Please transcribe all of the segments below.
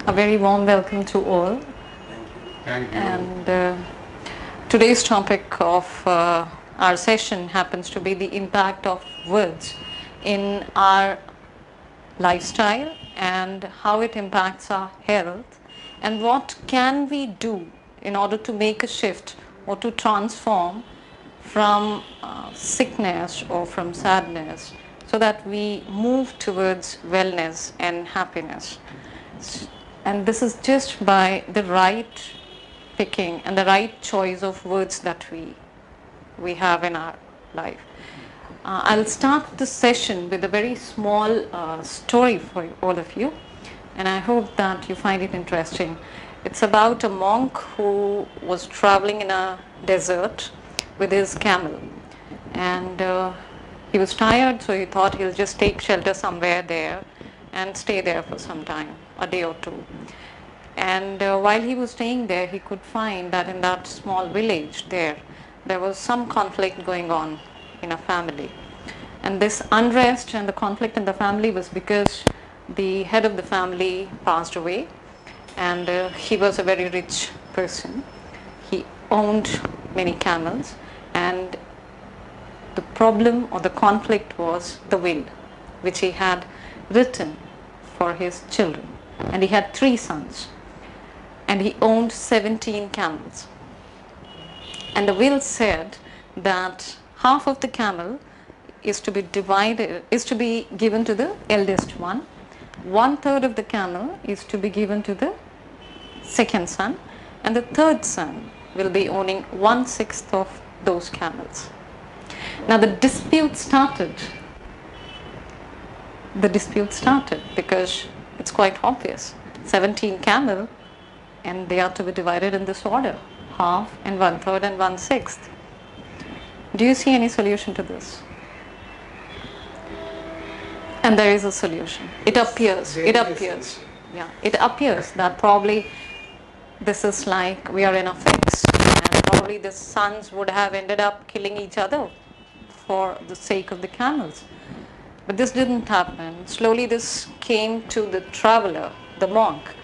A very warm welcome to all. Thank you. And today's topic of our session happens to be the impact of words in our lifestyle and how it impacts our health, and what can we do in order to make a shift or to transform from sickness or from sadness so that we move towards wellness and happiness. And this is just by the right picking and the right choice of words that we have in our life. I'll start this session with a very small story for all of you, and I hope that you find it interesting. It's about a monk who was traveling in a desert with his camel, and he was tired, so he thought he'll just take shelter somewhere there and stay there for some time, a day or two. And while he was staying there, he could find that in that small village there was some conflict going on in a family. And this unrest and the conflict in the family was because the head of the family passed away, and he was a very rich person. He owned many camels, and the problem or the conflict was the will, which he had written for his children. And he had 3 sons, and he owned 17 camels. And the will said that half of the camel is to be given to the eldest one. 1/3 of the camel is to be given to the second son, and the third son will be owning 1/6 of those camels. Now the dispute started. Because it's quite obvious. 17 camel, and they are to be divided in this order: half and 1/3 and 1/6. Do you see any solution to this? And there is a solution. It appears. Yeah, it appears that probably this is like we are in a fix, and probably the sons would have ended up killing each other for the sake of the camels. But this didn't happen. Slowly this came to the traveler, the monk,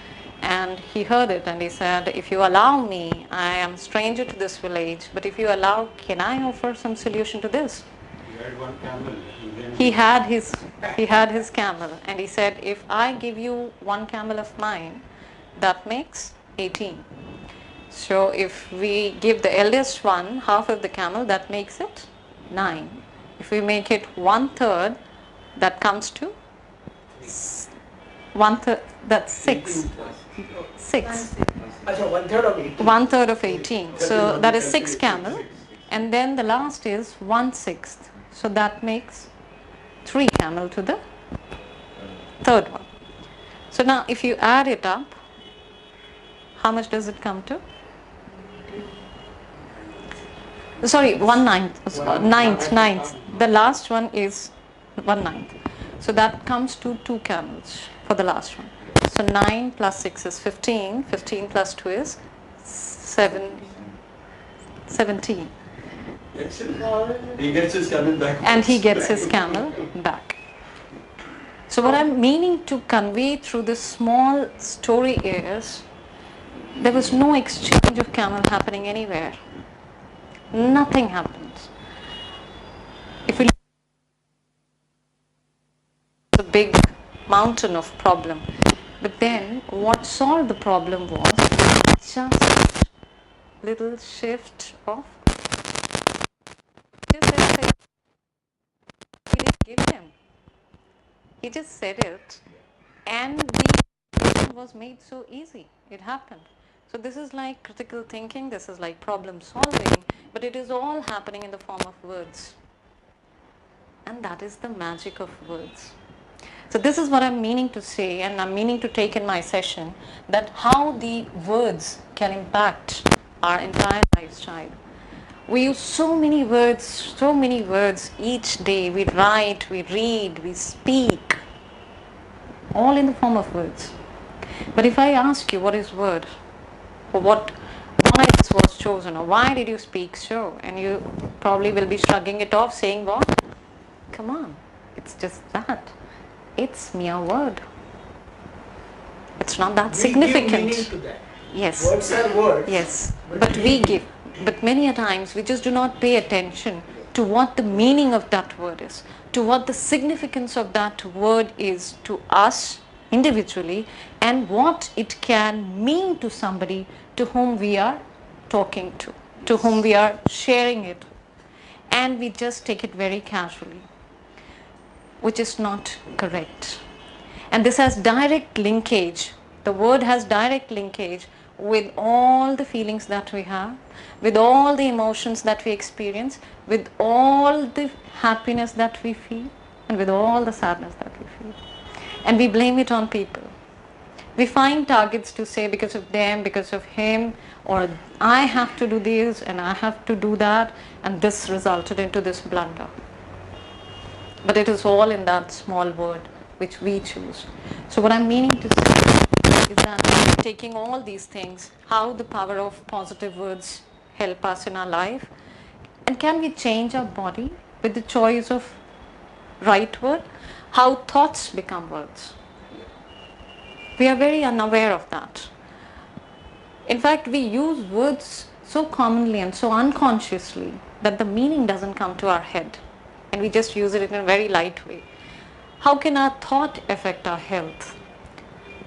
and he heard it, and he said, "If you allow me, I am stranger to this village, but if you allow, can I offer some solution to this?" He had one camel. He had his camel, and he said, "If I give you 1 camel of mine, that makes 18. So if we give the eldest one half of the camel, that makes it 9. If we make it 1/3, that comes to 1/3, that's 6. 6. 1/3 of 18. So that is 6 camel. And then the last is 1/6. So that makes 3 camel to the third one. So now if you add it up, how much does it come to? Sorry, 1/9. Ninth. The last one is 1/9. So that comes to 2 camels for the last one. So 9 plus 6 is 15. 15 plus 2 is 17. He gets his camel back. And he gets his camel back. So what I'm meaning to convey through this small story is, there was no exchange of camel happening anywhere. Nothing happened. If we look at the big mountain of problem, but then what solved the problem was just little shift of he didn't give him. He just said it, and the was made so easy. It happened. So this is like critical thinking, this is like problem solving, but it is all happening in the form of words. And that is the magic of words. So this is what I'm meaning to say, and I'm meaning to take in my session, that how the words can impact our entire lifestyle. We use so many words each day. We write, we read, we speak, all in the form of words. But if I ask you, what is word? Or why this was chosen, or why did you speak so? And you probably will be shrugging it off, saying what? Come on, it's just that. It's mere word. It's not that We significant. give meaning to that. Yes. Words are words. Yes, but we give. But many a times we just do not pay attention to what the meaning of that word is, to what the significance of that word is to us individually, and what it can mean to somebody to whom we are talking to whom we are sharing it. And we just take it very casually, which is not correct. And this has direct linkage. The word has direct linkage with all the feelings that we have, with all the emotions that we experience, with all the happiness that we feel, and with all the sadness that we feel. And we blame it on people. We find targets to say because of them, because of him, or I have to do this and I have to do that, and this resulted into this blunder. But it is all in that small word which we choose. So what I'm meaning to say is that taking all these things, how the power of positive words help us in our life, and can we change our body with the choice of right word? How thoughts become words. We are very unaware of that. In fact, we use words so commonly and so unconsciously that the meaning doesn't come to our head, and we just use it in a very light way. How can our thought affect our health?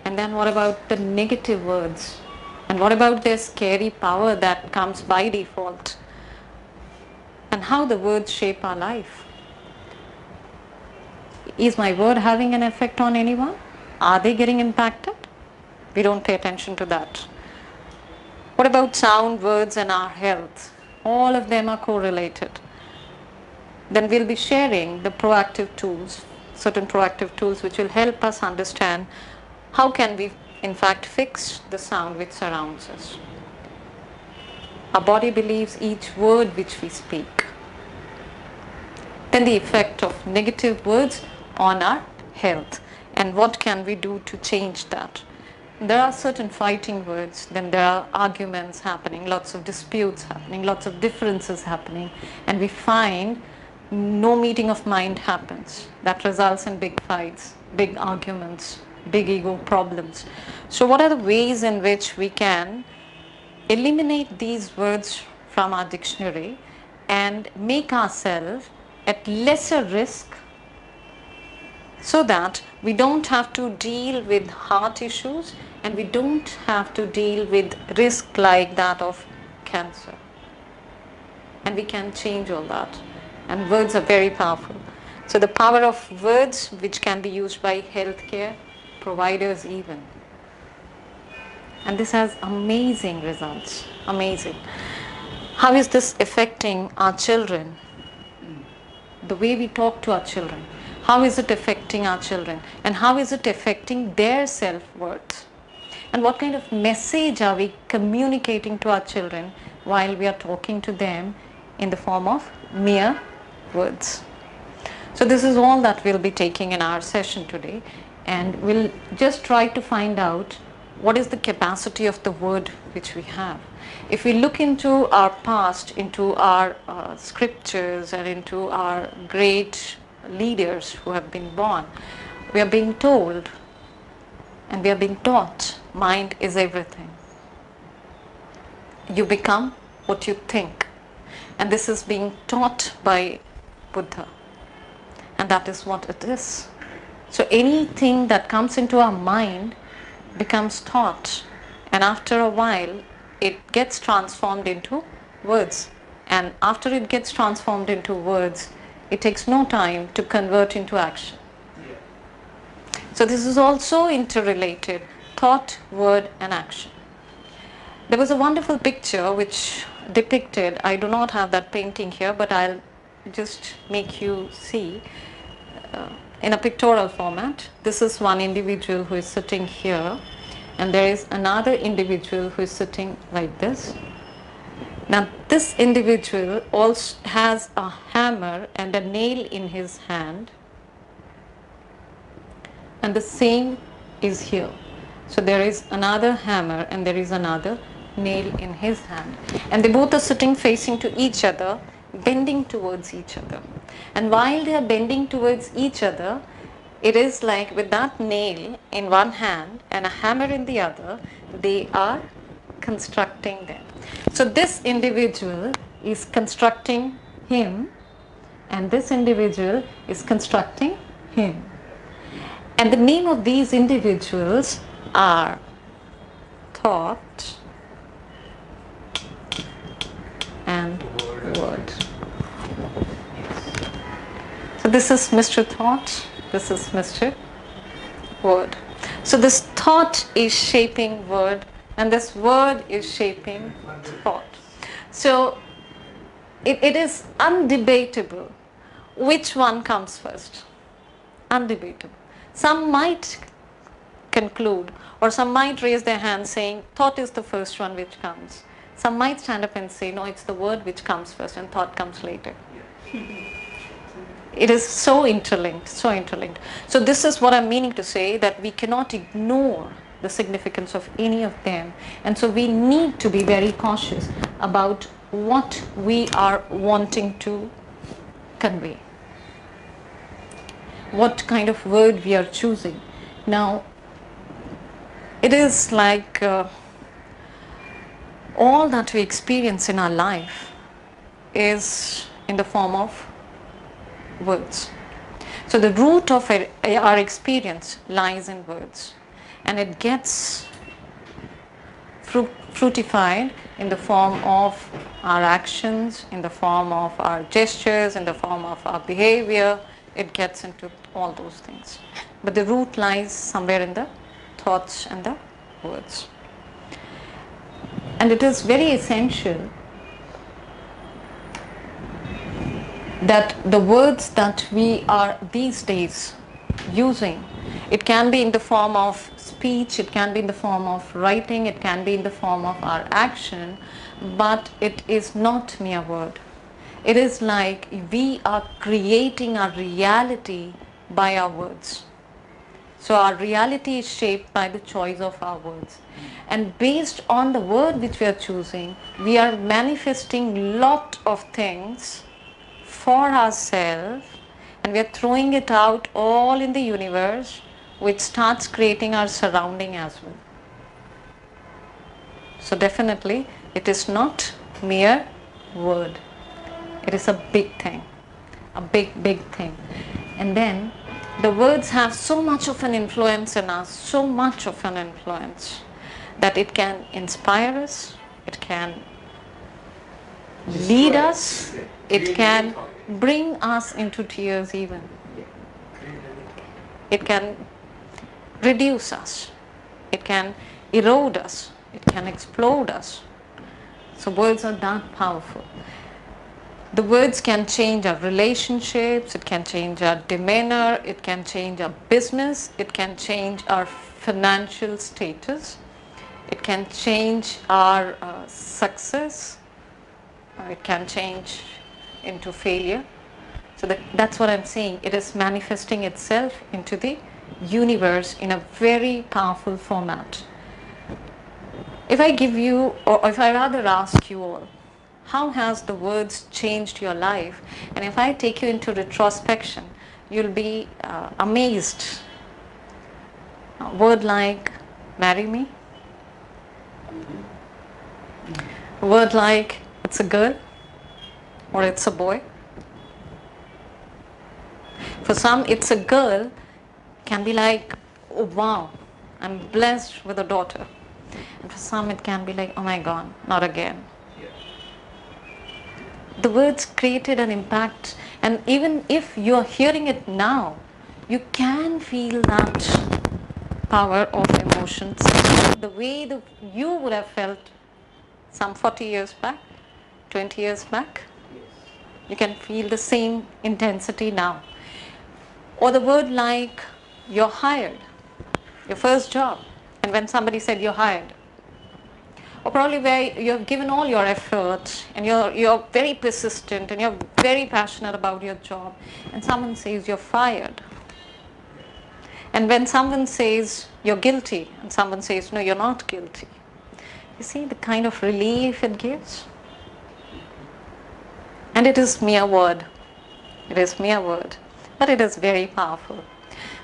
And then what about the negative words? And what about their scary power that comes by default? And how the words shape our life? Is my word having an effect on anyone? Are they getting impacted? We don't pay attention to that. What about sound, words, and our health? All of them are correlated. Then we'll be sharing the proactive tools, certain proactive tools which will help us understand how can we in fact fix the sound which surrounds us. Our body believes each word which we speak. Then the effect of negative words on our health, and what can we do to change that. There are certain fighting words, then there are arguments happening, lots of disputes happening, lots of differences happening, and we find no meeting of mind happens. That results in big fights, big arguments, big ego problems. So what are the ways in which we can eliminate these words from our dictionary and make ourselves at lesser risk, so that we don't have to deal with heart issues and we don't have to deal with risk like that of cancer? And we can change all that. And words are very powerful. So the power of words, which can be used by healthcare providers even. And this has amazing results. Amazing. How is this affecting our children? The way we talk to our children. How is it affecting our children? And how is it affecting their self-worth? And what kind of message are we communicating to our children while we are talking to them in the form of mere words? So this is all that we'll be taking in our session today, and we'll just try to find out what is the capacity of the word which we have. If we look into our past, into our scriptures, and into our great leaders who have been born, we are being told and we are being taught, mind is everything. You become what you think. And this is being taught by Buddha. And that is what it is. So anything that comes into our mind becomes thought. And after a while, it gets transformed into words. And after it gets transformed into words, it takes no time to convert into action. So this is also interrelated, thought, word, and action. There was a wonderful picture which depicted, I do not have that painting here, but I'll just make you see in a pictorial format. This is one individual who is sitting here, and there is another individual who is sitting like this. Now this individual also has a hammer and a nail in his hand, and the same is here. So there is another hammer and there is another nail in his hand, and they both are sitting facing to each other, bending towards each other. And while they are bending towards each other, It is like with that nail in one hand and a hammer in the other, they are constructing them. So this individual is constructing him, and this individual is constructing him. And the name of these individuals are thought and word. So this is Mr. Thought, this is Mr. Word. So this thought is shaping word, and this word is shaping thought. So it is undebatable which one comes first. Undebatable. Some might conclude, or some might raise their hand saying thought is the first one which comes. Some might stand up and say no, it's the word which comes first and thought comes later. It is so interlinked, so interlinked. So this is what I'm meaning to say, that we cannot ignore the significance of any of them. And so we need to be very cautious about what we are wanting to convey, what kind of word we are choosing. Now, it is like all that we experience in our life is in the form of words. So the root of our experience lies in words, and it gets fruitified in the form of our actions, in the form of our gestures, in the form of our behavior. It gets into all those things. But the root lies somewhere in the thoughts and the words. And it is very essential that the words that we are these days using, it can be in the form of speech, it can be in the form of writing, it can be in the form of our action, but it is not mere word. It is like we are creating our reality by our words. So our reality is shaped by the choice of our words. And based on the word which we are choosing, we are manifesting lot of things for ourselves, and we are throwing it out all in the universe, which starts creating our surrounding as well. So definitely it is not mere word. It is a big thing, a big thing. And then the words have so much of an influence in us, so much of an influence, that it can inspire us, it can lead us, it can bring us into tears even. It can reduce us, it can erode us, it can explode us. So words are that powerful. The words can change our relationships, it can change our demeanor, it can change our business, it can change our financial status, it can change our success, it can change into failure. So that's what I'm saying. It is manifesting itself into the universe in a very powerful format. If I give you, or if I rather ask you all, how has the words changed your life? And if I take you into retrospection, you'll be amazed. A word like marry me, a word like it's a girl or it's a boy. For some, it's a girl can be like, oh wow, I'm blessed with a daughter. And for some, it can be like, oh my God, not again. The words created an impact, and even if you're hearing it now, you can feel that power of emotions the way you would have felt some 40 years back, 20 years back. You can feel the same intensity now. Or the word like you're hired, your first job, and when somebody said you're hired, or probably where you have given all your effort and you're very persistent and you're very passionate about your job, and someone says you're fired. And when someone says you're guilty and someone says no, you're not guilty, you see the kind of relief it gives. And it is mere word. It is mere word, but it is very powerful.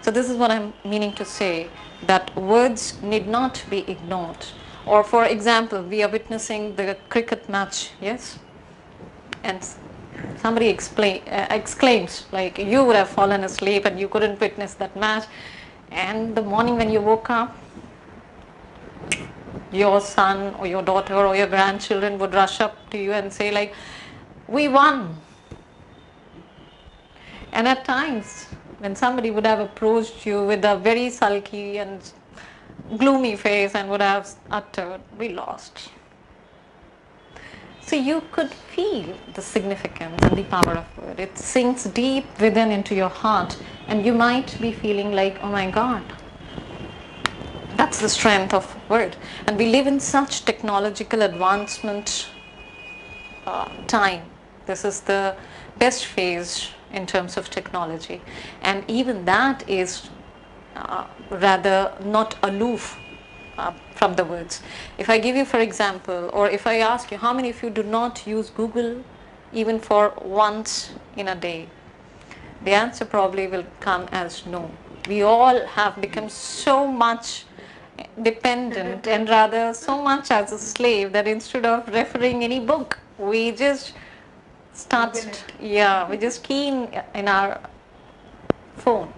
So this is what I'm meaning to say, that words need not be ignored. Or for example, we are witnessing the cricket match, yes? And somebody exclaims, like, you would have fallen asleep and you couldn't witness that match. And the morning when you woke up, your son or your daughter or your grandchildren would rush up to you and say, like, we won. And at times, when somebody would have approached you with a very sulky and gloomy face and would have uttered, we lost. So you could feel the significance and the power of word. It sinks deep within into your heart, and you might be feeling like, oh my God, that's the strength of word. And we live in such technological advancement time. This is the best phase in terms of technology, and even that is rather not aloof from the words. If I give you, for example, or if I ask you, how many of you do not use Google even for once in a day? The answer probably will come as no. We all have become so much dependent and rather so much as a slave that instead of referring any book, we just we just key in our phone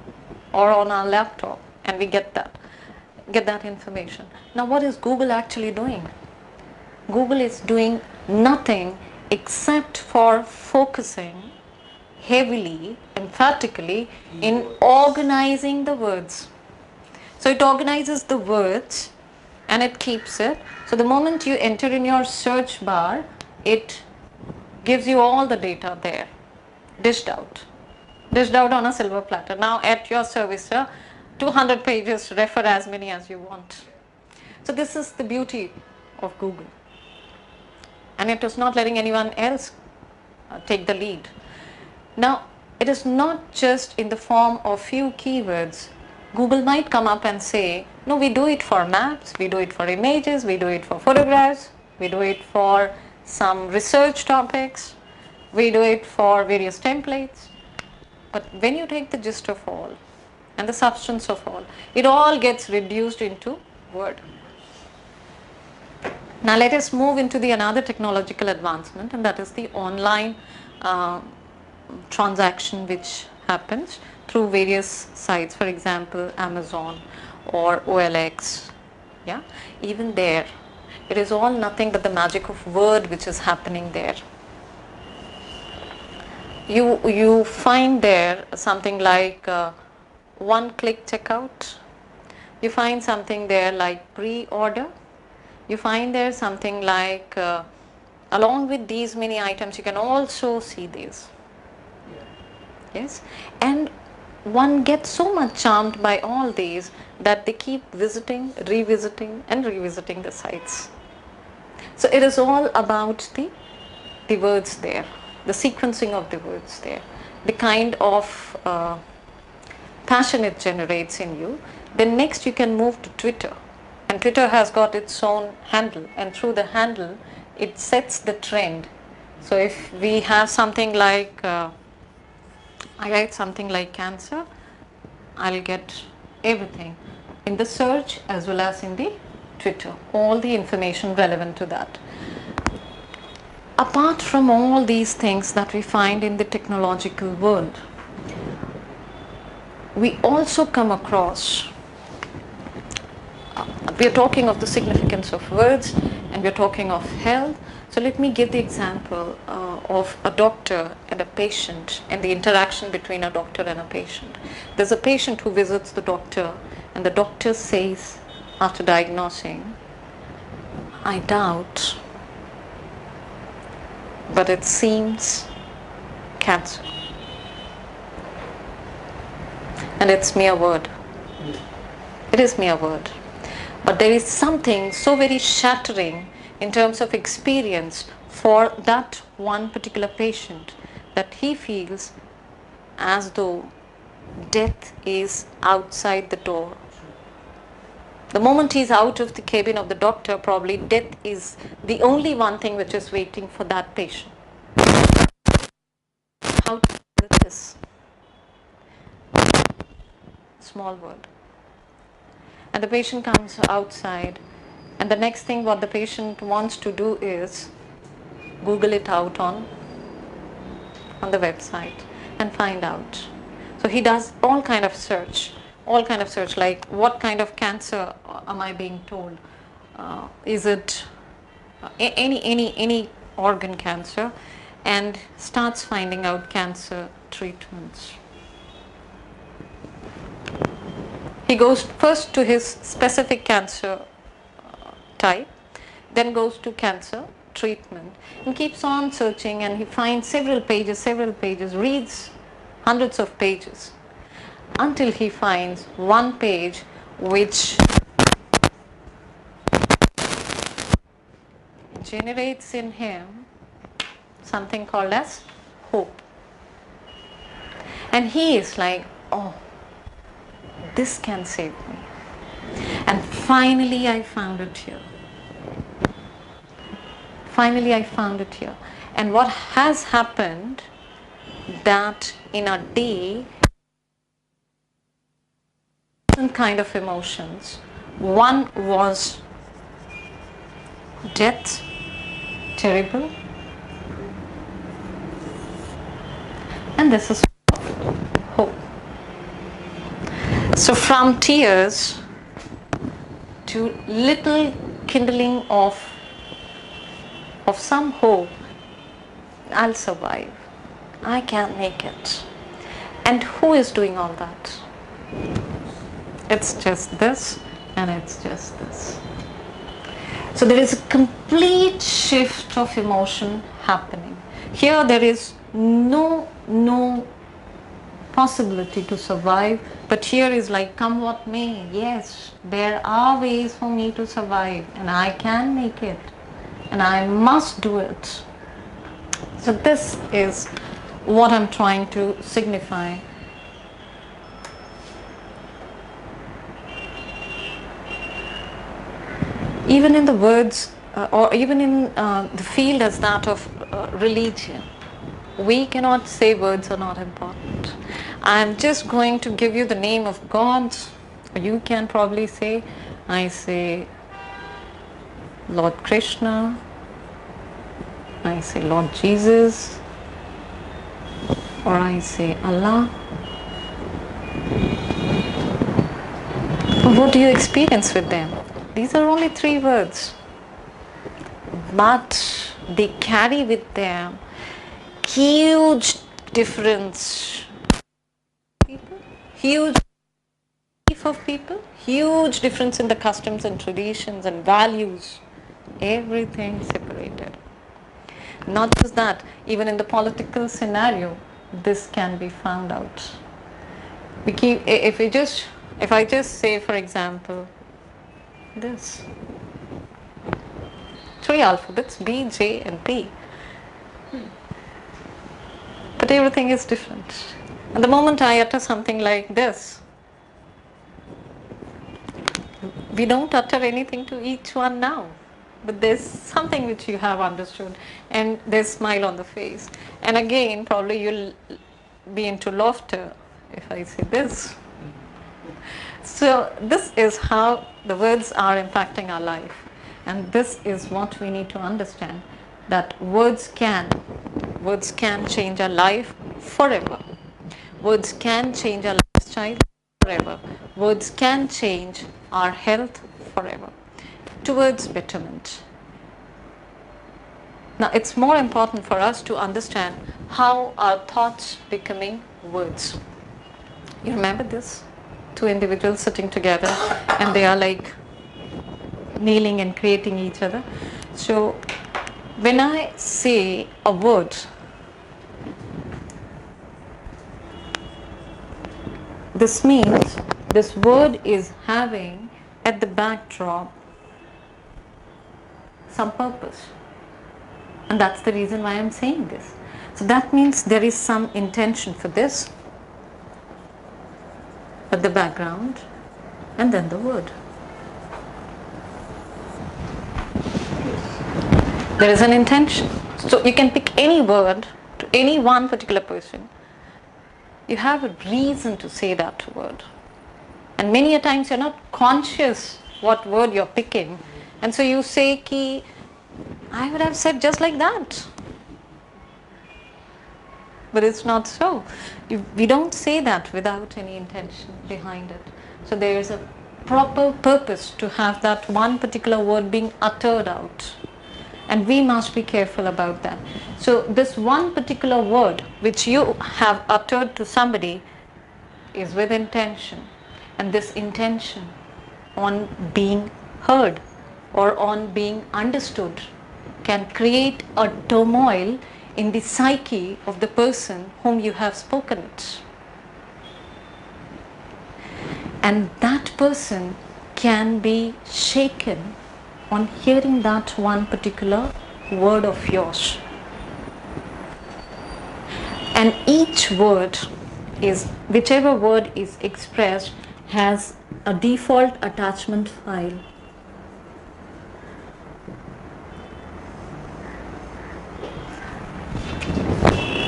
or on our laptop, and we get that information. Now what is Google actually doing? Google is doing nothing except for focusing heavily, emphatically in organizing the words. So it organizes the words and it keeps it. So the moment you enter in your search bar, it gives you all the data there, dished out on a silver platter. Now at your service, sir, 200 pages, refer as many as you want. So this is the beauty of Google. And it is not letting anyone else take the lead. Now, it is not just in the form of few keywords. Google might come up and say, no, we do it for maps, we do it for images, we do it for photographs, we do it for some research topics, we do it for various templates. But when you take the gist of all and the substance of all, it all gets reduced into word. Now let us move into the another technological advancement, and that is the online transaction which happens through various sites, for example Amazon or OLX. Yeah, even there it is all nothing but the magic of word which is happening there. You find there something like one-click checkout. You find something there like pre-order. You find there something like along with these many items you can also see these. Yes, and one gets so much charmed by all these that they keep visiting, revisiting and revisiting the sites. So it is all about the words there, the sequencing of the words there, the kind of passion it generates in you. Then next you can move to Twitter, and Twitter has got its own handle, and through the handle it sets the trend. So if we have something like I write something like cancer, I'll get everything in the search as well as in the Twitter, all the information relevant to that. Apart from all these things that we find in the technological world, we also come across, we are talking of the significance of words and we are talking of health. So let me give the example of a doctor and a patient and the interaction between a doctor and a patient. There's a patient who visits the doctor and the doctor says after diagnosing, I doubt, but it seems cancer. And it's mere word. It is mere word. But there is something so very shattering in terms of experience for that one particular patient that he feels as though death is outside the door. The moment he's out of the cabin of the doctor, probably death is the only one thing which is waiting for that patient. How to deal with this? small word. And the patient comes outside, and the next thing what the patient wants to do is Google it out on the website and find out. So he does all kind of search, like what kind of cancer am I being told? Is it any organ cancer, and starts finding out cancer treatments. He goes first to his specific cancer type, then goes to cancer treatment, and keeps on searching, and he finds several pages, reads hundreds of pages, until he finds one page which generates in him something called as hope. And he is like, oh, this can save me. And finally I found it here. And what has happened, that in a day, different kind of emotions. One was death, terrible, and this is hope. So from tears to little kindling of some hope, I'll survive, I can make it. And who is doing all that? It's just this, and it's just this. So there is a complete shift of emotion happening. Here there is no possibility to survive, but here is like, come what may, yes, there are ways for me to survive, and I can make it, and I must do it. So this is what I'm trying to signify. Even in the words, or even in the field as that of religion, we cannot say words are not important. I'm just going to give you the name of God. You can probably say, I say Lord Krishna, I say Lord Jesus, or I say Allah. But what do you experience with them? These are only 3 words, but they carry with them huge difference. Huge of people, huge difference in the customs and traditions and values. Everything separated. Not just that, even in the political scenario, this can be found out. If I just say, for example, this 3 alphabets, B, J, and P, but everything is different. And the moment I utter something like this, we don't utter anything to each one now, but there's something which you have understood, and there's smile on the face. And again, probably you'll be into laughter if I say this. So this is how the words are impacting our life, and this is what we need to understand, that words can change our life forever. Words can change our lifestyle forever. Words can change our health forever, towards betterment. Now it's more important for us to understand how our thoughts becoming words. You remember this? 2 individuals sitting together, and they are like kneeling and creating each other. So when I say a word, this means this word is having at the backdrop some purpose, and that's the reason why I'm saying this. So that means there is some intention for this at the background, and then the word. There is an intention. So you can pick any word to any one particular person. You have a reason to say that word. And many a times you're not conscious what word you're picking. And so you say ki, I would have said just like that. But it's not so. We don't say that without any intention behind it. So there is a proper purpose to have that one particular word being uttered out. And we must be careful about that. So this one particular word which you have uttered to somebody is with intention. And this intention on being heard or on being understood can create a turmoil in the psyche of the person whom you have spoken it. And that person can be shaken on hearing that one particular word of yours. And each word is, whichever word is expressed, has a default attachment file.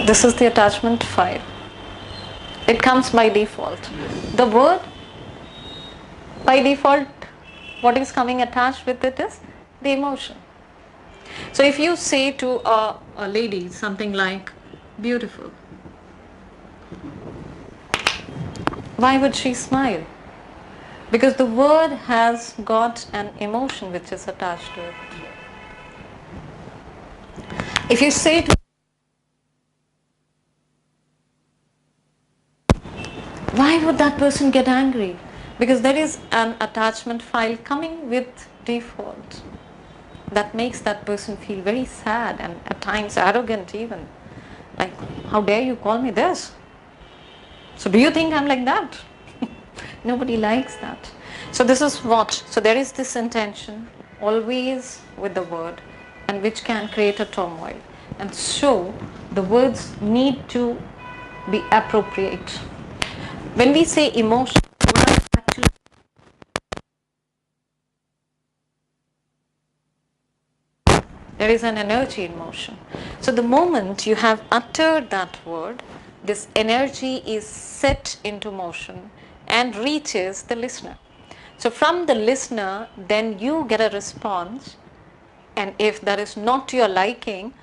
This is the attachment file. It comes by default. The word, by default, what is coming attached with it is the emotion. So if you say to a lady something like beautiful, why would she smile? Because the word has got an emotion which is attached to it. If you say to, why would that person get angry? Because there is an attachment file coming with default that makes that person feel very sad and at times arrogant even. Like, how dare you call me this? So do you think I'm like that? Nobody likes that. So this is what, so there is this intention always with the word, and which can create a turmoil. And so the words need to be appropriate. When we say emotion, what are actually there is an energy in motion. So the moment you have uttered that word, this energy is set into motion and reaches the listener. So from the listener, then you get a response, and if that is not to your liking,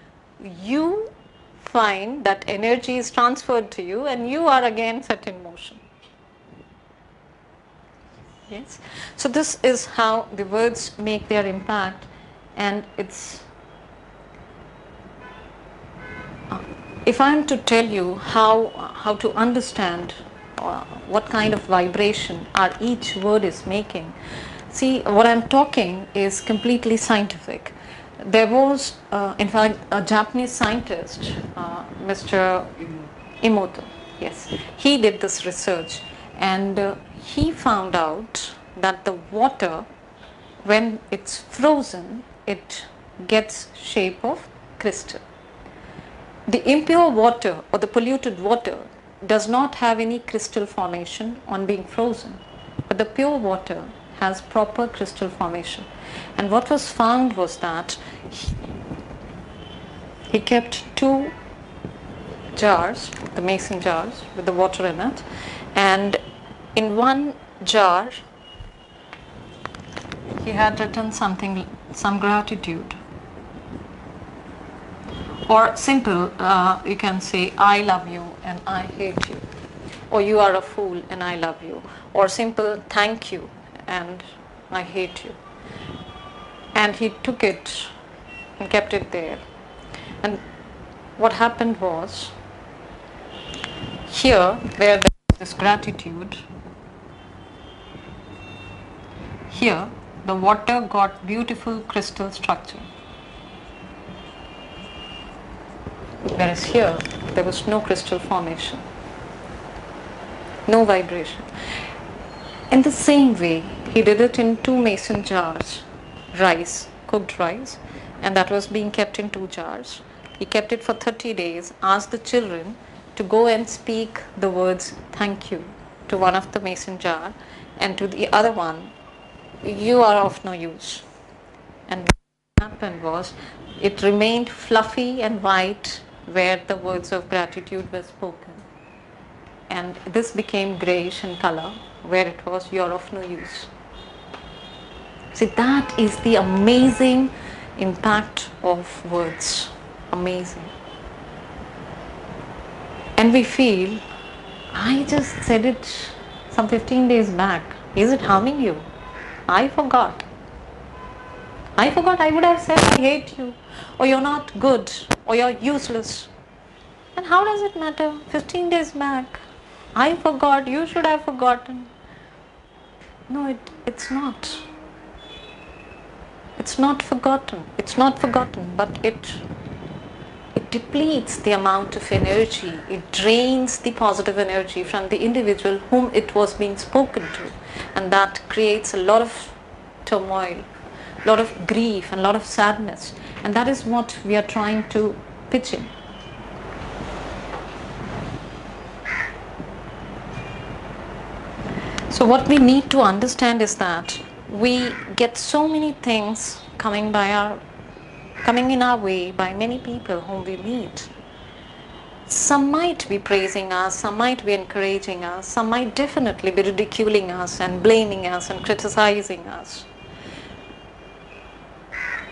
you find that energy is transferred to you and you are again set in motion. Yes. So this is how the words make their impact, and it's, if I am to tell you how to understand what kind of vibration each word is making, see, what I'm talking is completely scientific. There was, in fact, a Japanese scientist, Mr. Emoto. Yes, he did this research, and he found out that the water, when it's frozen, it gets shape of crystal. The impure water or the polluted water does not have any crystal formation on being frozen, but the pure water has proper crystal formation. And what was found was that he kept 2 jars, the mason jars with the water in it, and in one jar he had written something, some gratitude. Or simple, you can say, I love you and I hate you. Or you are a fool and I love you. Or simple, thank you and I hate you. And he took it and kept it there. And what happened was, here where there is this gratitude, here the water got beautiful crystal structure. Whereas here, there was no crystal formation, no vibration. In the same way, he did it in 2 mason jars, rice, cooked rice, and that was being kept in 2 jars. He kept it for 30 days, asked the children to go and speak the words thank you to one of the mason jar, and to the other one, you are of no use. And what happened was, it remained fluffy and white where the words of gratitude were spoken, and this became grayish in color, where it was, you're of no use. See, that is the amazing impact of words. Amazing. And we feel, I just said it some 15 days back. Is it harming you? I forgot. I would have said I hate you, or you're not good, or you're useless. And how does it matter? 15 days back. I forgot, you should have forgotten. No, it's not. It's not forgotten. It's not forgotten, but it depletes the amount of energy. It drains the positive energy from the individual whom it was being spoken to. And that creates a lot of turmoil, a lot of grief, and a lot of sadness. And that is what we are trying to pitch in. So what we need to understand is that we get so many things coming in our way by many people whom we meet. Some might be praising us, some might be encouraging us, some might definitely be ridiculing us and blaming us and criticizing us.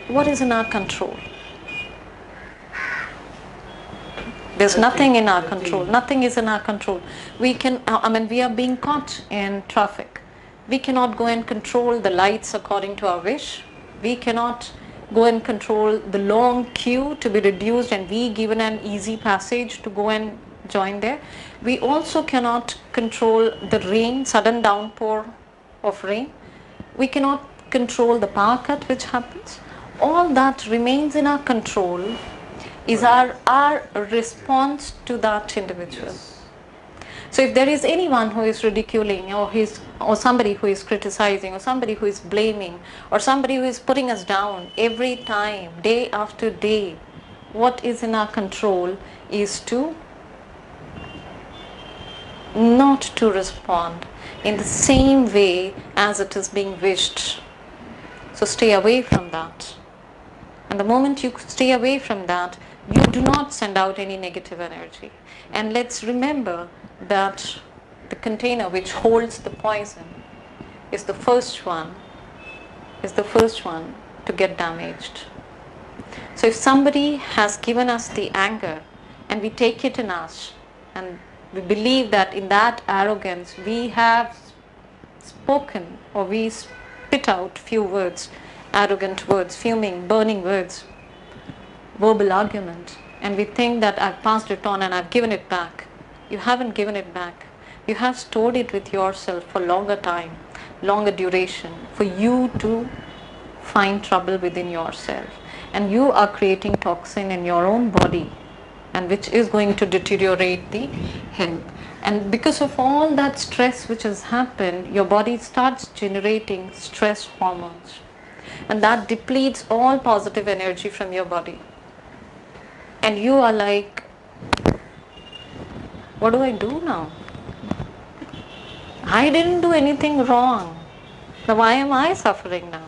What is in our control? There's nothing in our control. Nothing is in our control. We are being caught in traffic. We cannot go and control the lights according to our wish. We cannot go and control the long queue to be reduced and we given an easy passage to go and join there. We also cannot control the rain, sudden downpour of rain. We cannot control the power cut which happens. All that remains in our control is our response to that individual. Yes. So if there is anyone who is ridiculing or somebody who is criticizing or somebody who is blaming or somebody who is putting us down every time, day after day, what is in our control is to not to respond in the same way as it is being wished. So stay away from that. And the moment you stay away from that, you do not send out any negative energy. And let's remember that the container which holds the poison is the first one to get damaged. So if somebody has given us the anger and we take it in us and we believe that in that arrogance we have spoken or we spit out few words, arrogant words, fuming, burning words, verbal argument, and we think that I've passed it on and I've given it back. You haven't given it back. You have stored it with yourself for longer time, longer duration, for you to find trouble within yourself. And you are creating toxin in your own body, and which is going to deteriorate the health. And because of all that stress which has happened, your body starts generating stress hormones. And that depletes all positive energy from your body. And you are like, what do I do now? I didn't do anything wrong. Now why am I suffering now?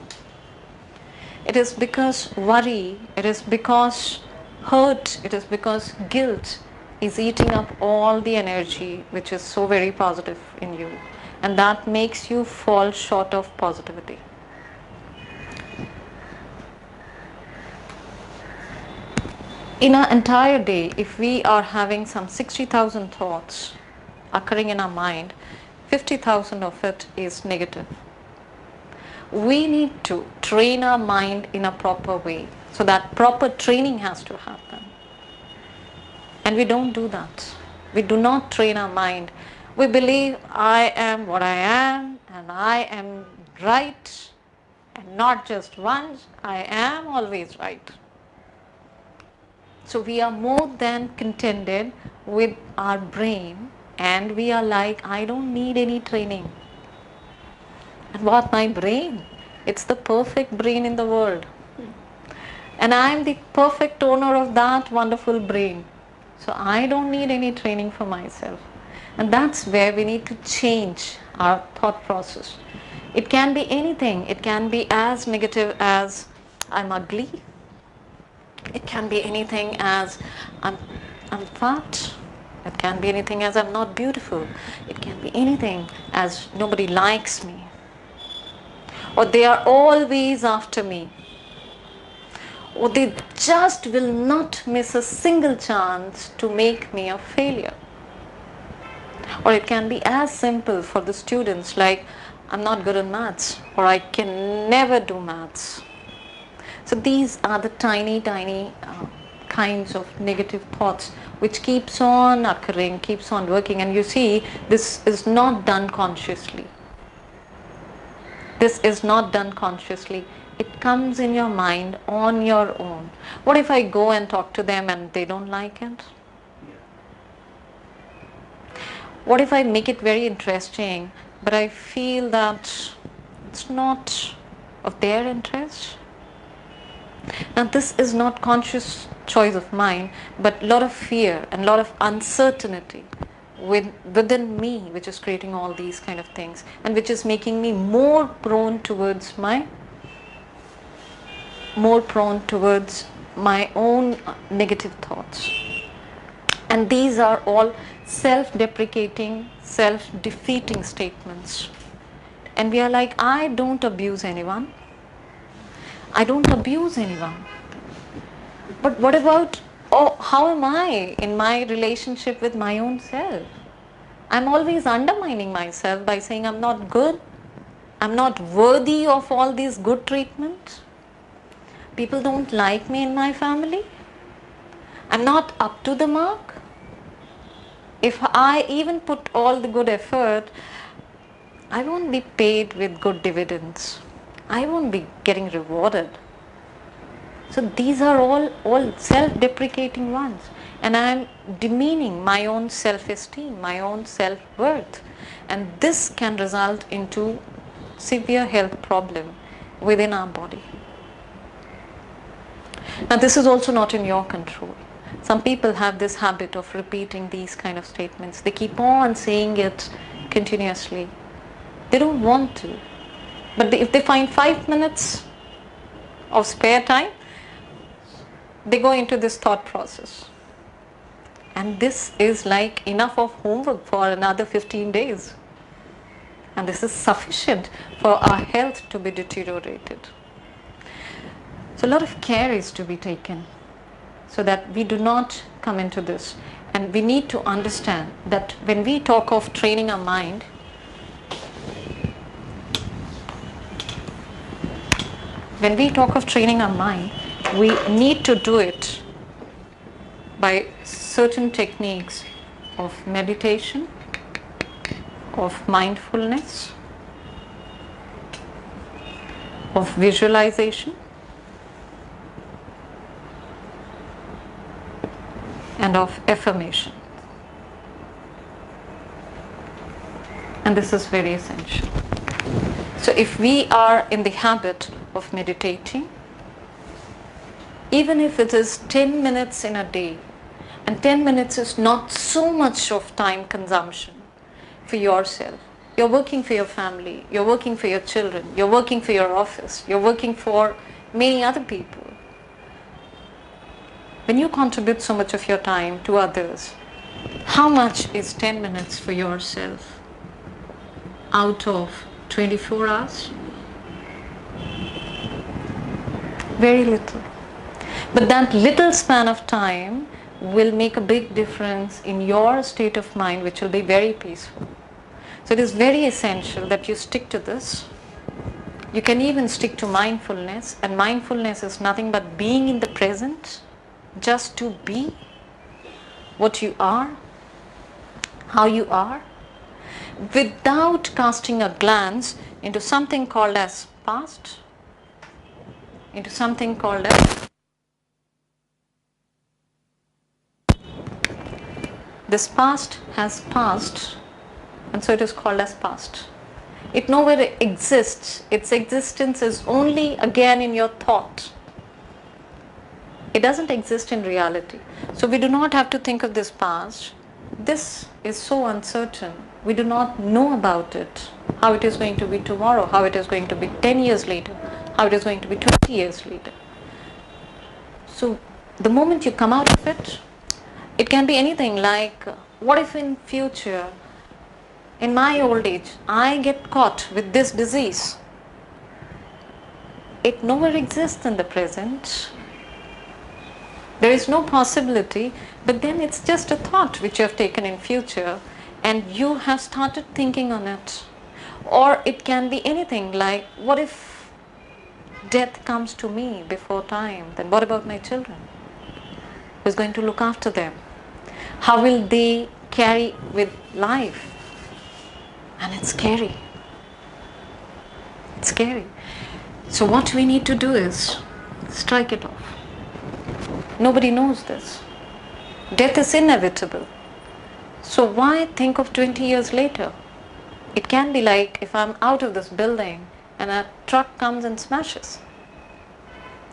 It is because worry, it is because hurt, it is because guilt is eating up all the energy which is so very positive in you. And that makes you fall short of positivity. In our entire day, if we are having some 60,000 thoughts occurring in our mind, 50,000 of it is negative. We need to train our mind in a proper way. So that proper training has to happen. And we don't do that. We do not train our mind. We believe I am what I am and I am right, and not just once, I am always right. So we are more than contented with our brain, and we are like, I don't need any training. And what, my brain? It's the perfect brain in the world. And I am the perfect owner of that wonderful brain. So I don't need any training for myself. And that's where we need to change our thought process. It can be anything. It can be as negative as I'm ugly. It can be anything as I'm fat. It can be anything as I'm not beautiful. It can be anything as nobody likes me. Or they are always after me. Or they just will not miss a single chance to make me a failure. Or it can be as simple for the students like, I'm not good in maths, or I can never do maths. So these are the tiny kinds of negative thoughts which keeps on occurring, keeps on working. And you see, this is not done consciously. This is not done consciously. It comes in your mind on your own. What if I go and talk to them and they don't like it? What if I make it very interesting, but I feel that it's not of their interest? Now this is not conscious choice of mine, but a lot of fear and a lot of uncertainty within me, which is creating all these kind of things, and which is making me more prone towards my own negative thoughts. And these are all self-deprecating, self-defeating statements. And we are like, I don't abuse anyone. I don't abuse anyone. But what about, how am I in my relationship with my own self? I'm always undermining myself by saying I'm not good. I'm not worthy of all these good treatment. People don't like me in my family. I'm not up to the mark. If I even put all the good effort, I won't be paid with good dividends. I won't be getting rewarded. So these are all self-deprecating ones. And I'm demeaning my own self-esteem, my own self-worth. And this can result into severe health problem within our body. Now this is also not in your control. Some people have this habit of repeating these kind of statements. They keep on saying it continuously. They don't want to. But if they find 5 minutes of spare time, they go into this thought process. And this is like enough of homework for another 15 days. And this is sufficient for our health to be deteriorated. So a lot of care is to be taken so that we do not come into this. And we need to understand that when we talk of training our mind, we need to do it by certain techniques of meditation, of mindfulness, of visualization, and of affirmation. And this is very essential. So if we are in the habit of meditating, even if it is 10 minutes in a day, and 10 minutes is not so much of time consumption for yourself. You're working for your family, you're working for your children, you're working for your office, you're working for many other people. When you contribute so much of your time to others, how much is 10 minutes for yourself out of 24 hours? Very little. But that little span of time will make a big difference in your state of mind, which will be very peaceful. So it is very essential that you stick to this. You can even stick to mindfulness, and mindfulness is nothing but being in the present, just to be what you are, how you are, without casting a glance into something called as past, into something called as this past has passed, and so it is called as past. It nowhere exists. Its existence is only again in your thought. It doesn't exist in reality. So we do not have to think of this past. This is so uncertain. We do not know about it, how it is going to be tomorrow, how it is going to be 10 years later, how it is going to be 20 years later. So the moment you come out of it, it can be anything like what if in future, in my old age, I get caught with this disease? It nowhere exists in the present. There is no possibility, but then it's just a thought which you have taken in future and you have started thinking on it. Or it can be anything like, what if death comes to me before time? Then what about my children? Who's going to look after them? How will they carry with life? And it's scary. It's scary. So what we need to do is strike it off. Nobody knows this. Death is inevitable. So why think of 20 years later? It can be like if I'm out of this building and a truck comes and smashes.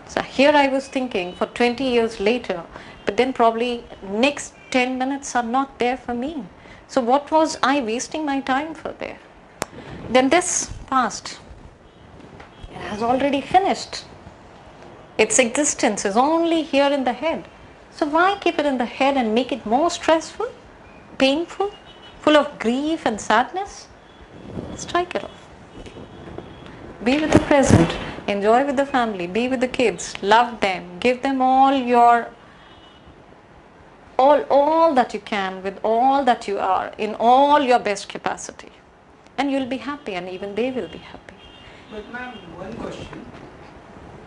So here I was thinking for 20 years later, but then probably next 10 minutes are not there for me. So what was I wasting my time for there? Then this past, it has already finished. Its existence is only here in the head. So why keep it in the head and make it more stressful, painful, full of grief and sadness? Strike it off. Be with the present. Enjoy with the family. Be with the kids. Love them. Give them all that you can with all that you are in all your best capacity. And you'll be happy and even they will be happy. But ma'am, one question.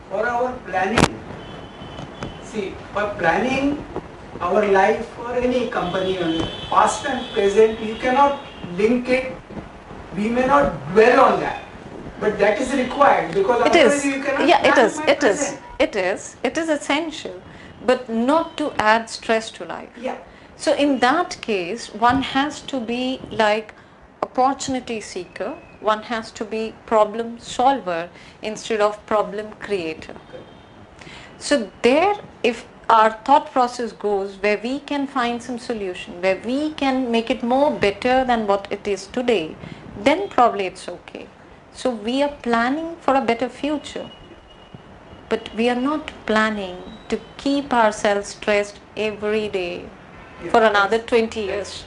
For our planning, see, for planning our life or any company, past and present, you cannot link it. We may not dwell on that, but that is required because otherwise you cannot plan my present. It is essential, but not to add stress to life. Yeah. So in that case, one has to be like opportunity seeker. One has to be problem solver instead of problem creator. So there, if our thought process goes where we can find some solution, where we can make it more better than what it is today, then probably it's okay. So we are planning for a better future, but we are not planning to keep ourselves stressed every day for another 20 years.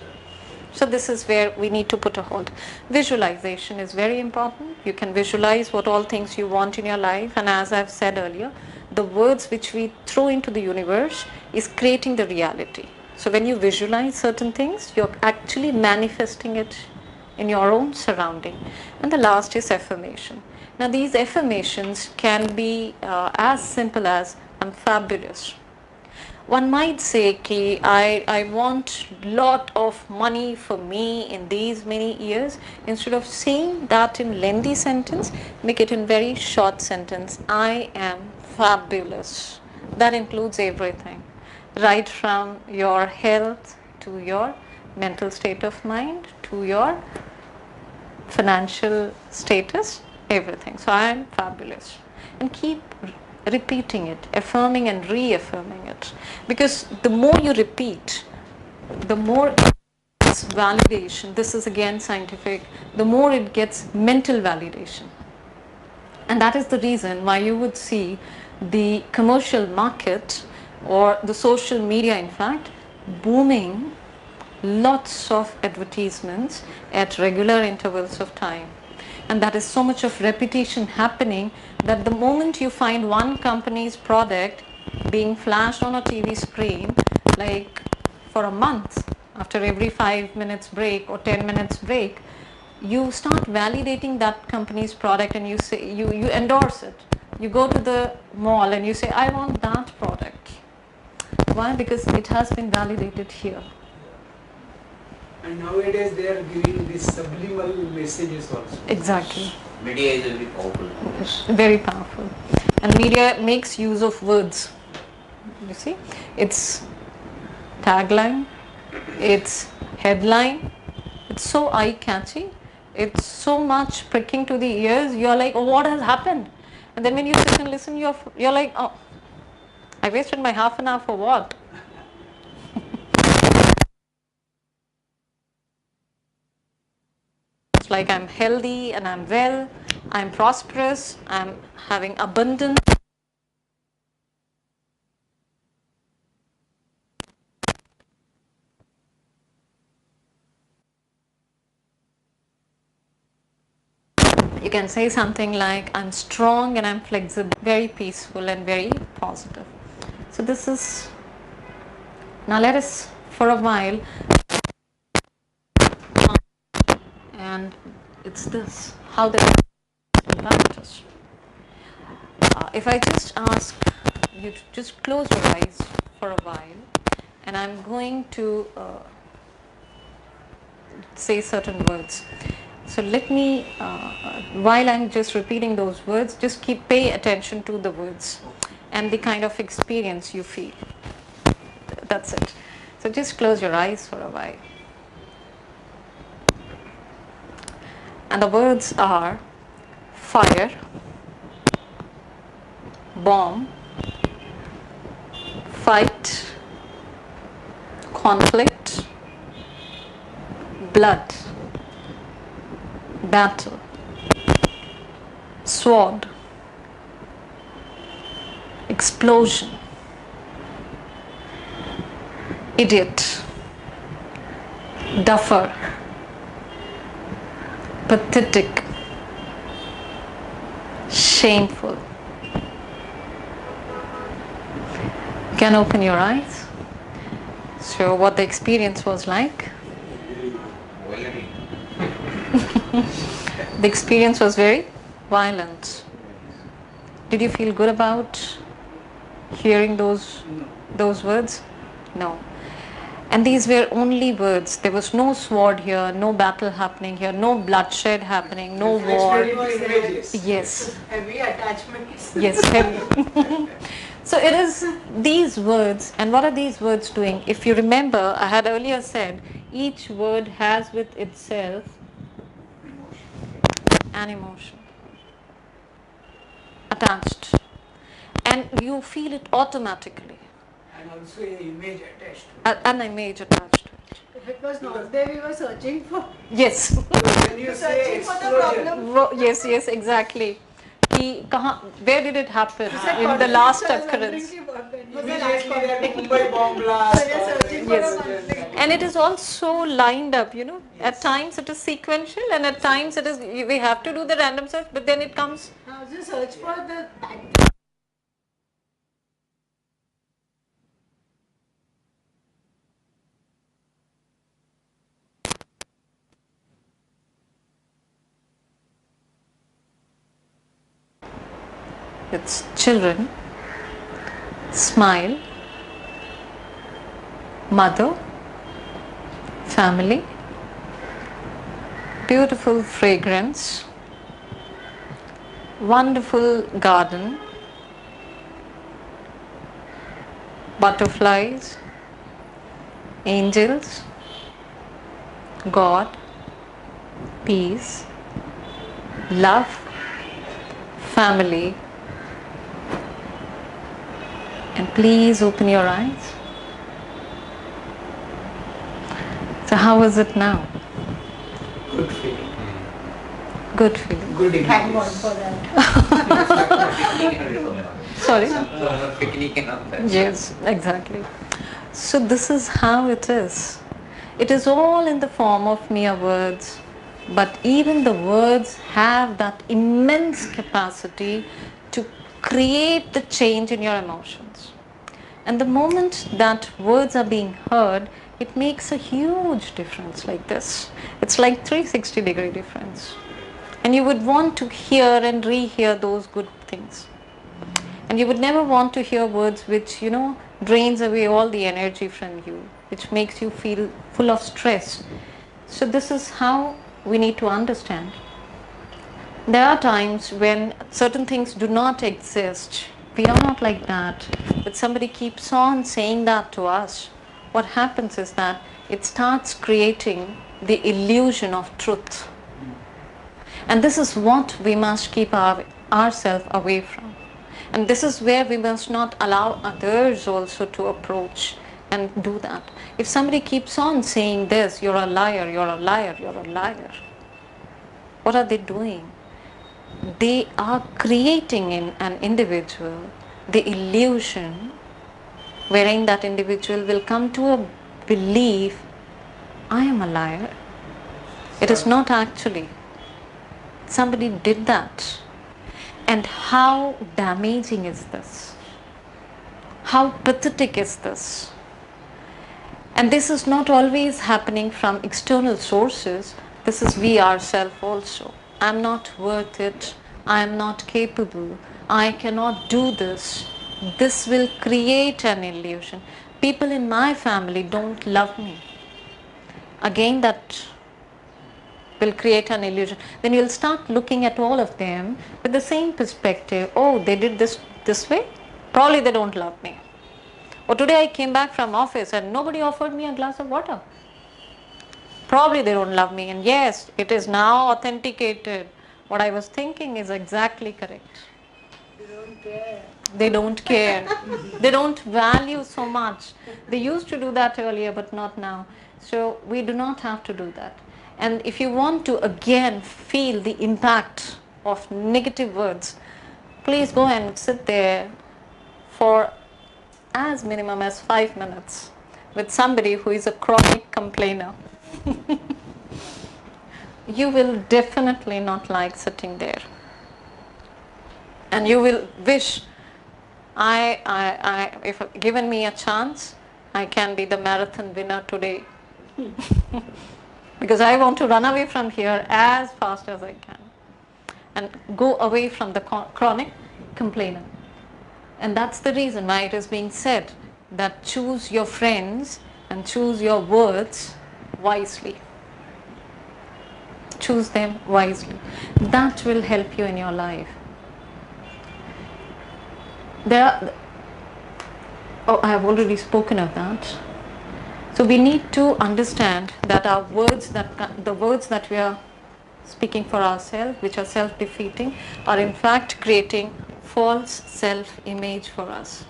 So this is where we need to put a hold. Visualization is very important. You can visualize what all things you want in your life, and as I've said earlier, the words which we throw into the universe is creating the reality. So when you visualize certain things, you're actually manifesting it in your own surrounding. And the last is affirmation. Now these affirmations can be as simple as, I'm fabulous. One might say, ki, I want lot of money for me in these many years. Instead of saying that in lengthy sentence, make it in very short sentence. I am fabulous. That includes everything, right from your health to your mental state of mind to your financial status, everything. So I am fabulous. And keep repeating it, affirming and reaffirming it. Because the more you repeat, the more it's validation. This is again scientific. The more it gets mental validation. And that is the reason why you would see the commercial market or the social media, in fact, booming, lots of advertisements at regular intervals of time. And that is so much of repetition happening that the moment you find one company's product being flashed on a TV screen, like for a month, after every 5 minutes break or 10 minutes break, you start validating that company's product and you say, you endorse it. You go to the mall and you say, I want that product. Why? Because it has been validated here. And nowadays they are giving these subliminal messages also. Exactly. Media is very powerful. Very powerful. And media makes use of words. You see, it's tagline, it's headline, it's so eye-catchy, it's so much pricking to the ears. You're like, oh, what has happened? And then when you sit and listen, you're like, oh, I wasted my half an hour for what? It's like I'm healthy and I'm well, I'm prosperous, I'm having abundance. can say something like, I'm strong and I'm flexible, very peaceful and very positive. So this is, now let us for a while, and it's this, how the impact us. If I just ask you to just close your eyes for a while, and I'm going to say certain words. So let me, while I'm just repeating those words, just pay attention to the words and the kind of experience you feel. That's it. So just close your eyes for a while. And the words are fire, bomb, fight, conflict, blood, battle, sword, explosion, idiot, duffer, pathetic, shameful. You can open your eyes. So what the experience was like? The experience was very violent. Did you feel good about hearing those words? No. And these were only words. There was no sword here, no battle happening here, no bloodshed happening, no war. Yes. Heavy attachments. Yes, heavy. So it is these words, and what are these words doing? If you remember, I had earlier said each word has with itself an emotion attached, and you feel it automatically. And also an image attached to it. An image attached to it. If it was not there, we were searching for. Yes. So when you say Searching for the explosion, problem. Yes, exactly. Where did it happen? In the conflict, last I was occurrence. wondering about that. immediately that Mumbai bomb blast. So you're searching or- for a conflict. And it is also lined up, you know. At times it is sequential, and at times it is, we have to do the random search, but then it comes. Now just search for the. It's children, smile, mother, family, beautiful fragrance, wonderful garden, butterflies, angels, God, peace, love, family. And please open your eyes. So how is it now? Good feeling. Good feeling. Good Thank God images. for that. Sorry? Picnic and all that. Yes, exactly. So this is how it is. It is all in the form of mere words, but even the words have that immense capacity to create the change in your emotions. And the moment that words are being heard, it makes a huge difference like this. It's like 360-degree difference. And you would want to hear and rehear those good things. And you would never want to hear words which, you know, drains away all the energy from you, which makes you feel full of stress. So this is how we need to understand. There are times when certain things do not exist. We are not like that. But somebody keeps on saying that to us. What happens is that it starts creating the illusion of truth. And this is what we must keep ourselves away from. And this is where we must not allow others also to approach and do that. If somebody keeps on saying this, you're a liar, you're a liar, you're a liar, what are they doing? They are creating in an individual the illusion wherein that individual will come to a belief, I am a liar. It is not actually. Somebody did that. And how damaging is this? How pathetic is this? And this is not always happening from external sources. This is we ourselves also. I'm not worth it. I'm not capable. I cannot do this. This will create an illusion. People in my family don't love me. Again, that will create an illusion. Then you'll start looking at all of them with the same perspective. Oh, they did this way? Probably they don't love me. Or today I came back from office and nobody offered me a glass of water. Probably they don't love me. And yes, it is now authenticated. What I was thinking is exactly correct. They don't care. They don't care. They don't value so much. They used to do that earlier, but not now. So we do not have to do that. And if you want to again feel the impact of negative words, please go and sit there for as minimum as 5 minutes with somebody who is a chronic complainer. You will definitely not like sitting there. And you will wish, if given me a chance, I can be the marathon winner today. Because I want to run away from here as fast as I can and go away from the chronic complainer. And that's the reason why it is being said that choose your friends and choose your words wisely. Choose them wisely. That will help you in your life. I have already spoken of that. So we need to understand that the words that we are speaking for ourselves, which are self-defeating, are in fact creating false self-image for us.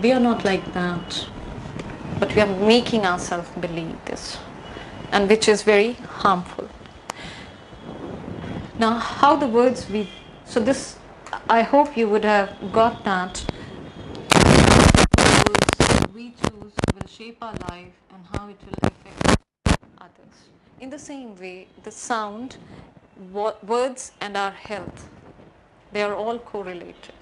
We are not like that, but we are making ourselves believe this, and which is very harmful. Now, how the words I hope you would have got that. Words we choose will shape our life and how it will affect others. In the same way, the sound, words and our health, they are all correlated.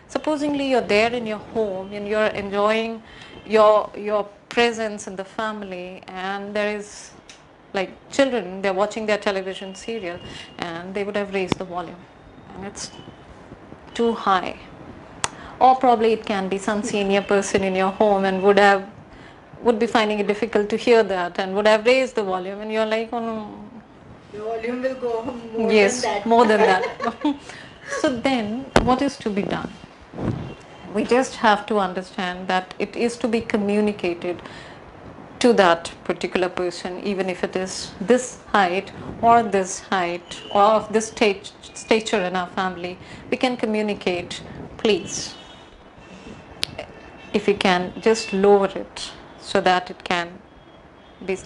Supposingly you're there in your home and you're enjoying your presence in the family, and there is like children, they're watching their television serial and they would have raised the volume and it's too high. Or probably it can be some senior person in your home and would be finding it difficult to hear that and would have raised the volume, and you're like, oh no. The volume will go more Yes, than that. more than that. So then what is to be done? We just have to understand that it is to be communicated to that particular person, even if it is this height or of this stature in our family. We can communicate, please, if you can just lower it so that it can be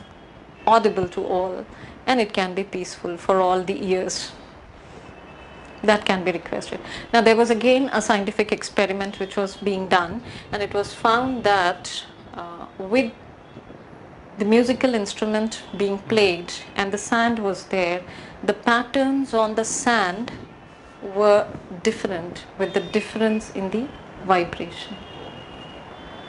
audible to all and it can be peaceful for all the ears. That can be requested. Now there was again a scientific experiment which was being done, and it was found that with the musical instrument being played and the sand was there, the patterns on the sand were different with the difference in the vibration.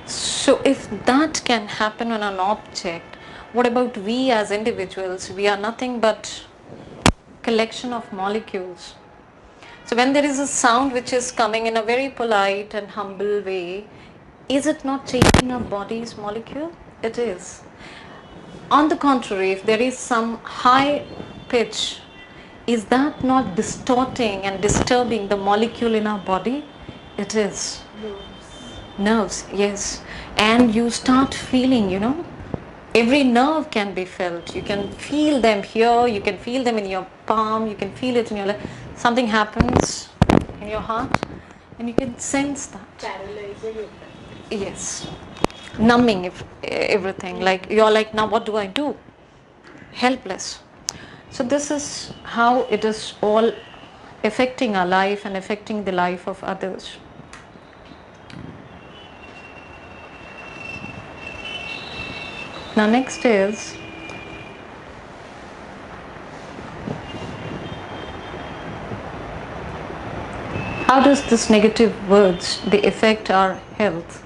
So if that can happen on an object, what about we as individuals? We are nothing but collection of molecules. So when there is a sound which is coming in a very polite and humble way, is it not changing our body's molecule? It is. On the contrary, if there is some high pitch, is that not distorting and disturbing the molecule in our body? It is. Nerves, yes. And you start feeling, every nerve can be felt. You can feel them here, you can feel them in your palm, you can feel it in your leg. Something happens in your heart and you can sense that. Paralyzing it. Yes. Numbing everything. Like you're like, now what do I do? Helpless. So this is how it is all affecting our life and affecting the life of others. Now next is How does this negative words they affect our health?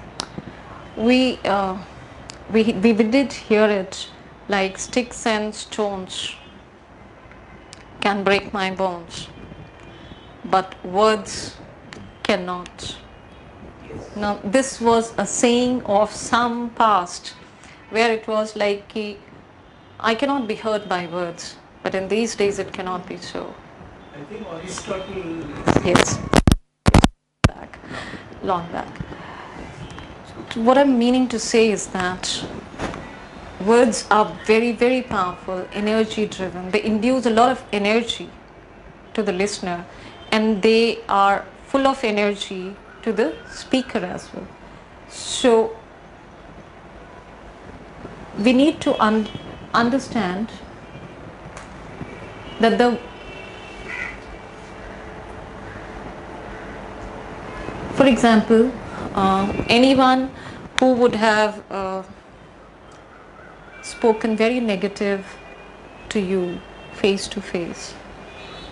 We we did hear it like sticks and stones can break my bones, but words cannot. Now, this was a saying of some past where it was like, I cannot be hurt by words, but in these days it cannot be so. I think Aristotle. Yes, back, long back. What I'm meaning to say is that words are very, very powerful, energy driven. They induce a lot of energy to the listener, and they are full of energy to the speaker as well. So we need to understand that for example, anyone who would have spoken very negative to you face to face,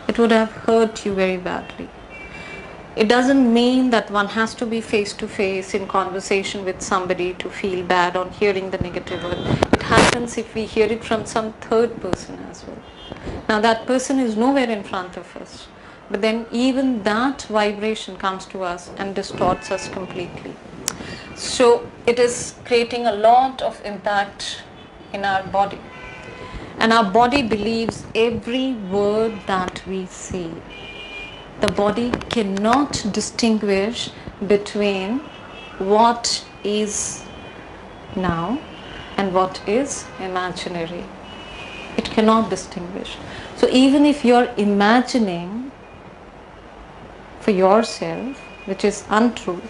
it would have hurt you very badly. It doesn't mean that one has to be face to face in conversation with somebody to feel bad on hearing the negative word. It happens if we hear it from some third person as well. Now that person is nowhere in front of us, but then even that vibration comes to us and distorts us completely. So it is creating a lot of impact in our body, and our body believes every word that we say. The body cannot distinguish between what is now and what is imaginary. It cannot distinguish. So even if you're imagining for yourself, which is untrue,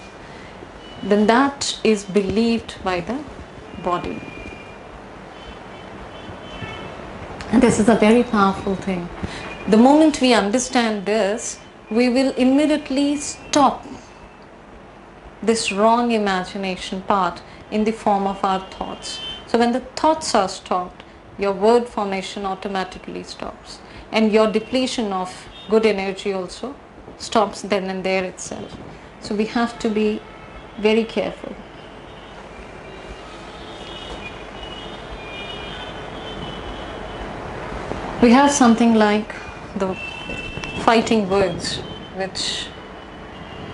then that is believed by the body. And this is a very powerful thing. The moment we understand this, we will immediately stop this wrong imagination part in the form of our thoughts. So when the thoughts are stopped, your word formation automatically stops, and your depletion of good energy also stops then and there itself. So we have to be very careful. We have something like the fighting words, which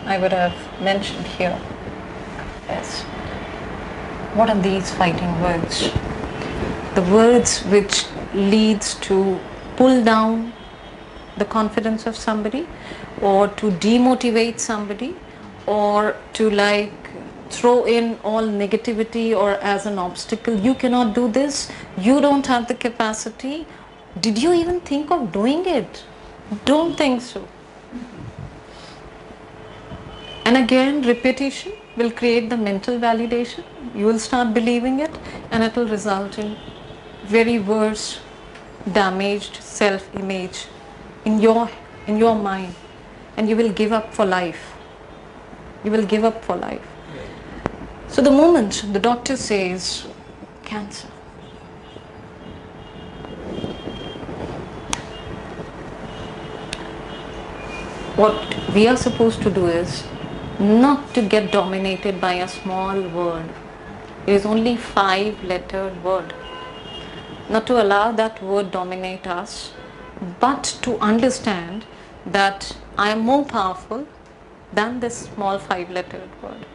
I would have mentioned here. Yes. What are these fighting words? The words which leads to pull down the confidence of somebody, or to demotivate somebody, or to like throw in all negativity or as an obstacle. You cannot do this. You don't have the capacity. Did you even think of doing it? Don't think so. And again, repetition will create the mental validation. You will start believing it, and it will result in very worse, damaged self-image in your mind, and you will give up for life. You will give up for life. So the moment the doctor says cancer, what we are supposed to do is not to get dominated by a small word. It is only 5-lettered word. Not to allow that word dominate us, but to understand that I am more powerful than this small 5-lettered word.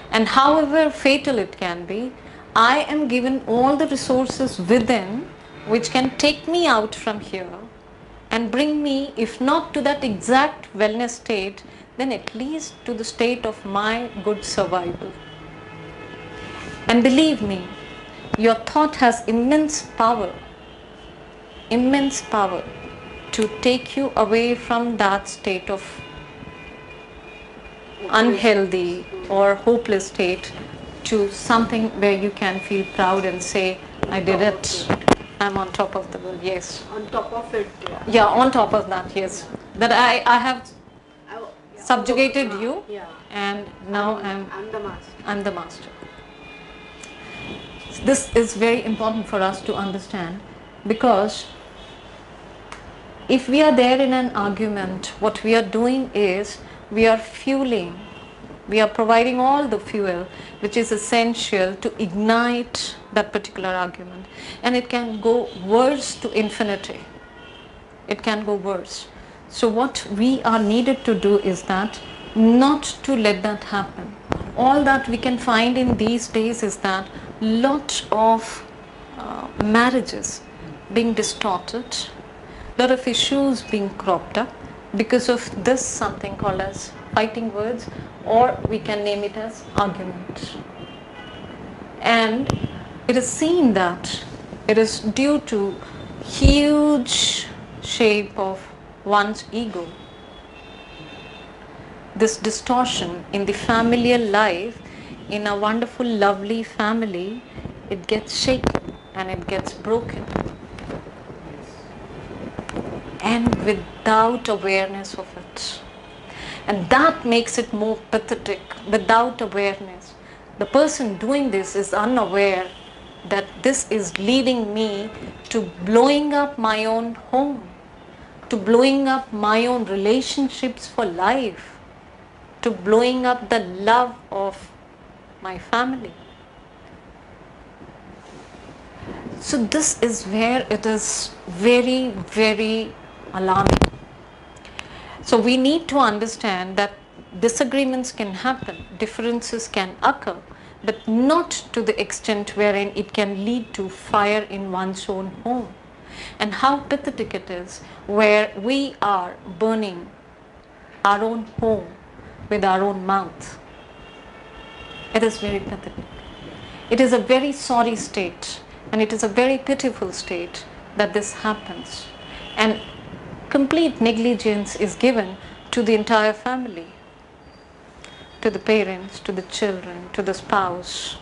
And however fatal it can be, I am given all the resources within which can take me out from here and bring me, if not to that exact wellness state, then at least to the state of my good survival. And believe me, your thought has immense power to take you away from that state of unhealthy or hopeless state to something where you can feel proud and say, I did it. I'm on top of the world. Yes. On top of it, yeah. Yeah, on top of that, yes. That I have Yeah. subjugated you, Yeah. and now I'm the master. I'm the master. This is very important for us to understand, because If we are there in an argument, what we are doing is we are fueling, we are providing all the fuel which is essential to ignite that particular argument, and it can go worse to infinity. It can go worse. So what we are needed to do is that not to let that happen. All that we can find in these days is that lot of marriages being distorted, lot of issues being cropped up because of this something called as fighting words, or we can name it as argument. And it is seen that it is due to huge shape of one's ego. This distortion in the familial life, in a wonderful, lovely family, it gets shaken and it gets broken. And without awareness of it. And that makes it more pathetic, without awareness. The person doing this is unaware that this is leading me to blowing up my own home, to blowing up my own relationships for life, to blowing up the love of my family. So this is where it is very, very alarming. So we need to understand that disagreements can happen, differences can occur, but not to the extent wherein it can lead to fire in one's own home. And how pathetic it is where we are burning our own home with our own mouth. It is very pathetic. It is a very sorry state, and it is a very pitiful state that this happens. And complete negligence is given to the entire family, to the parents, to the children, to the spouse,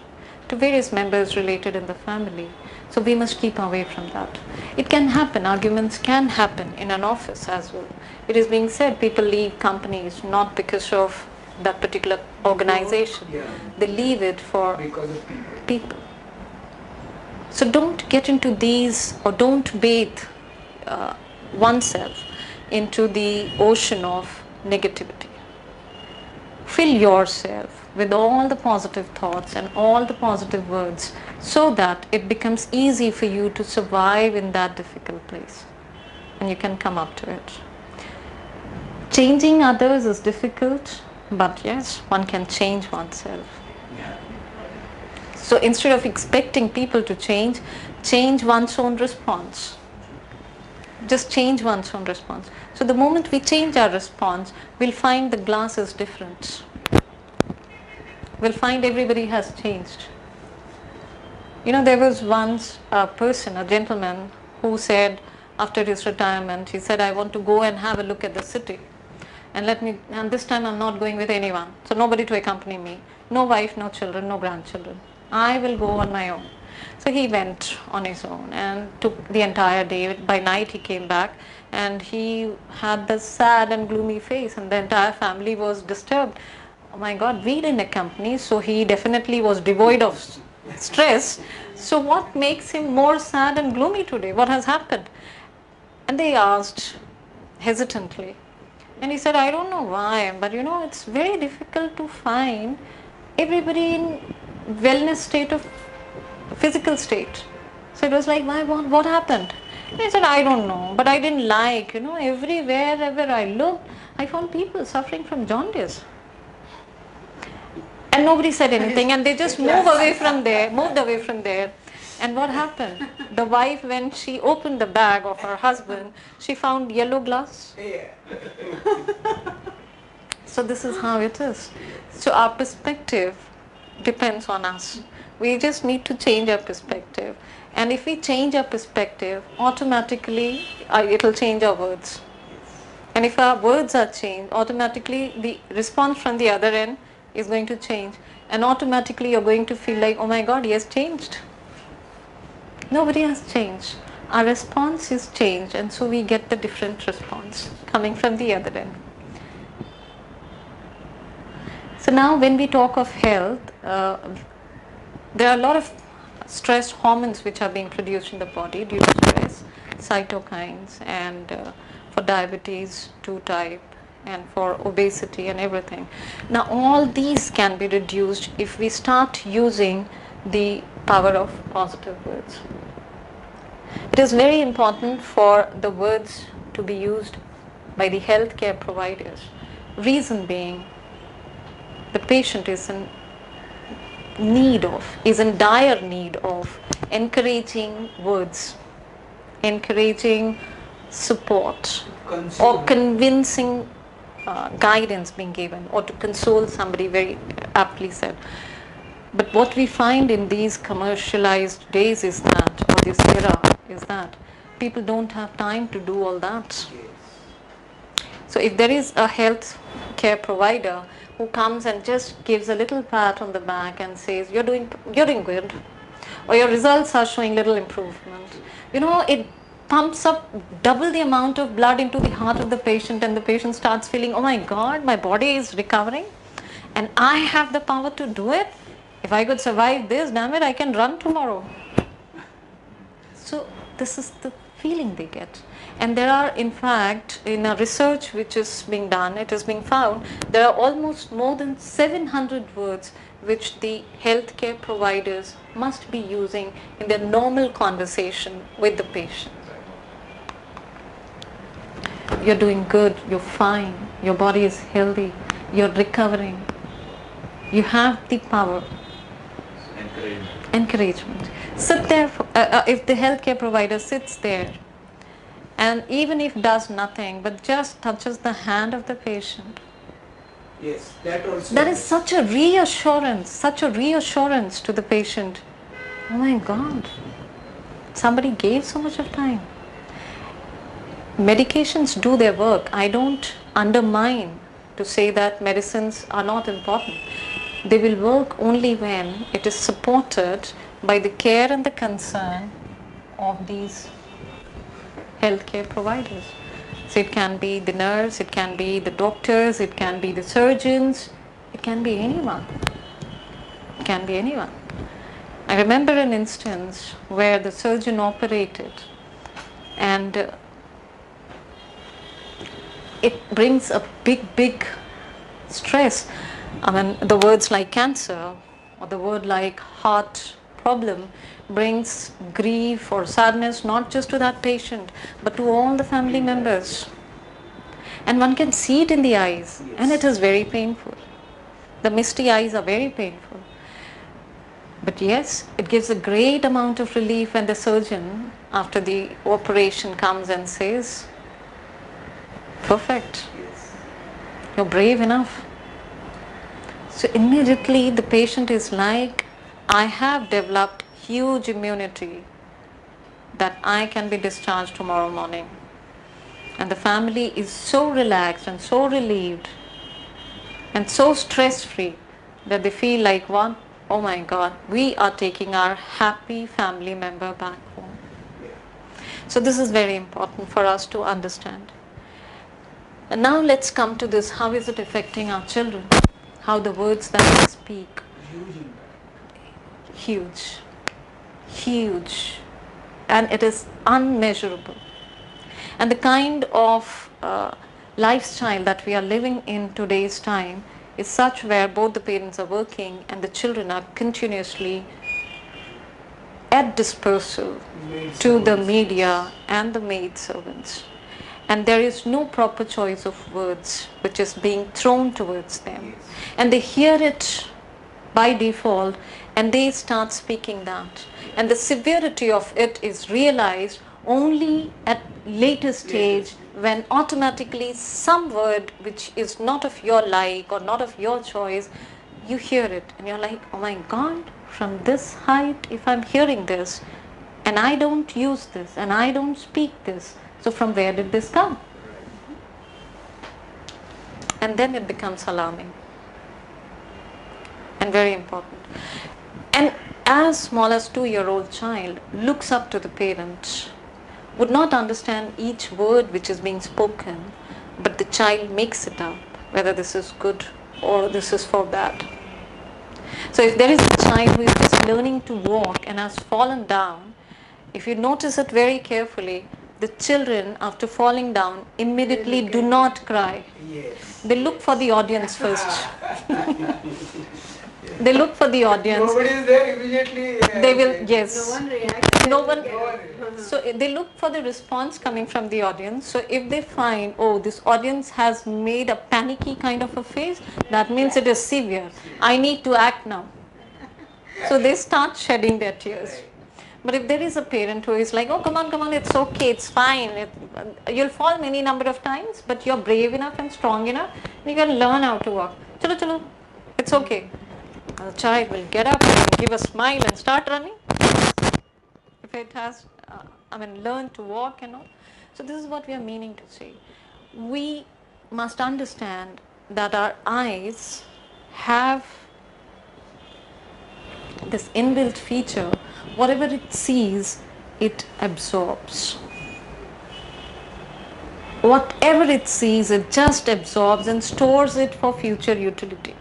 to various members related in the family. So we must keep away from that. It can happen, arguments can happen in an office as well. It is being said people leave companies not because of that particular organization. Yeah. They leave it for Because of people. So don't get into these, or don't bathe oneself into the ocean of negativity. Fill yourself with all the positive thoughts and all the positive words so that it becomes easy for you to survive in that difficult place and you can come up to it. Changing others is difficult, but yes, one can change oneself. So instead of expecting people to change one's own response. Just change one's own response. So the moment we change our response, we'll find the glass is different. We'll find everybody has changed. You know, there was once a person, a gentleman, who said after his retirement, he said, I want to go and have a look at the city. And this time I'm not going with anyone. So nobody to accompany me. No wife, no children, no grandchildren. I will go on my own. So he went on his own and took the entire day. By night he came back and he had this sad and gloomy face, and the entire family was disturbed. Oh my God, we didn't accompany, so he definitely was devoid of stress. So what makes him more sad and gloomy today? What has happened? And they asked hesitantly. And he said, I don't know why, but you know, it's very difficult to find everybody in wellness state of physical state. So it was like, why, what happened? And he said, I don't know, but I didn't like, you know, everywhere, wherever I looked, I found people suffering from jaundice. And nobody said anything, and they just moved away from there. And what happened? The wife, when she opened the bag of her husband, she found yellow glass. Yeah. So this is how it is. So our perspective depends on us. We just need to change our perspective. And if we change our perspective, automatically it will change our words. And if our words are changed, automatically the response from the other end is going to change. And automatically you're going to feel like, oh my God, he has changed. Nobody has changed. Our response is changed, and so we get the different response coming from the other end. So now when we talk of health, there are a lot of stress hormones which are being produced in the body due to stress, cytokines and for diabetes 2 type, and for obesity and everything. Now all these can be reduced if we start using the power of positive words. It is very important for the words to be used by the healthcare providers. Reason being, the patient is in dire need of encouraging words, encouraging support, or convincing guidance being given, or to console somebody, very aptly said. But what we find in these commercialized days is that, or this era, is that people don't have time to do all that. So if there is a health care provider who comes and just gives a little pat on the back and says, you're doing good, or your results are showing little improvement, it pumps up double the amount of blood into the heart of the patient, and the patient starts feeling, oh my God, my body is recovering and I have the power to do it. If I could survive this, damn it, I can run tomorrow. So this is the feeling they get. And there are, in fact, in a research which is being done, it is being found, there are almost more than 700 words which the healthcare providers must be using in their normal conversation with the patient. You're doing good, you're fine, your body is healthy, you're recovering, you have the power. Encouragement. Sit there, if the healthcare provider sits there and even if does nothing but just touches the hand of the patient, Yes, that also. that is such a reassurance to the patient. Oh my God, somebody gave so much of time. Medications do their work. I don't undermine to say that medicines are not important. They will work only when it is supported by the care and the concern of these healthcare providers. So it can be the nurse, it can be the doctors, it can be the surgeons, it can be anyone. It can be anyone. I remember an instance where the surgeon operated and it brings a big stress. I mean, the words like cancer or the word like heart problem brings grief or sadness not just to that patient but to all the family members. And one can see it in the eyes, and it is very painful. The misty eyes are very painful. But yes, it gives a great amount of relief when the surgeon after the operation comes and says, perfect, you're brave enough. So immediately the patient is like, I have developed huge immunity that I can be discharged tomorrow morning. And the family is so relaxed and so relieved and so stress-free that they feel like, what? Oh my God, we are taking our happy family member back home. So this is very important for us to understand. And now let's come to this, how is it affecting our children? How the words that we speak, huge, and it is unmeasurable. And the kind of lifestyle that we are living in today's time is such where both the parents are working and the children are continuously at dispersal to the media and the maid servants. And there is no proper choice of words which is being thrown towards them. And they hear it by default and they start speaking that. And the severity of it is realized only at later stage when automatically some word which is not of your like or not of your choice, you hear it and you're like, oh my God, from this height if I'm hearing this and I don't use this and I don't speak this, so from where did this come? And then it becomes alarming and very important. And as small as 2-year-old child looks up to the parent, would not understand each word which is being spoken, but the child makes it up, whether this is good or this is for bad. So if there is a child who is just learning to walk and has fallen down, if you notice it very carefully, the children after falling down immediately do not cry. Yes. They look for the audience first. They look for the audience. Nobody is there immediately. They will, yes. No one reacts. No one. No one. So they look for the response coming from the audience. So if they find, oh, this audience has made a panicky kind of a face, that means it is severe. I need to act now. So they start shedding their tears. But if there is a parent who is like, oh, come on, it's okay, it's fine. You'll fall many number of times, but you're brave enough and strong enough. You can learn how to walk. Chalo, it's okay. The child will get up and give a smile and start running. If it has, learn to walk and all. So this is what we are meaning to say. We must understand that our eyes have this inbuilt feature. Whatever it sees, it absorbs. Whatever it sees, it just absorbs and stores it for future utility.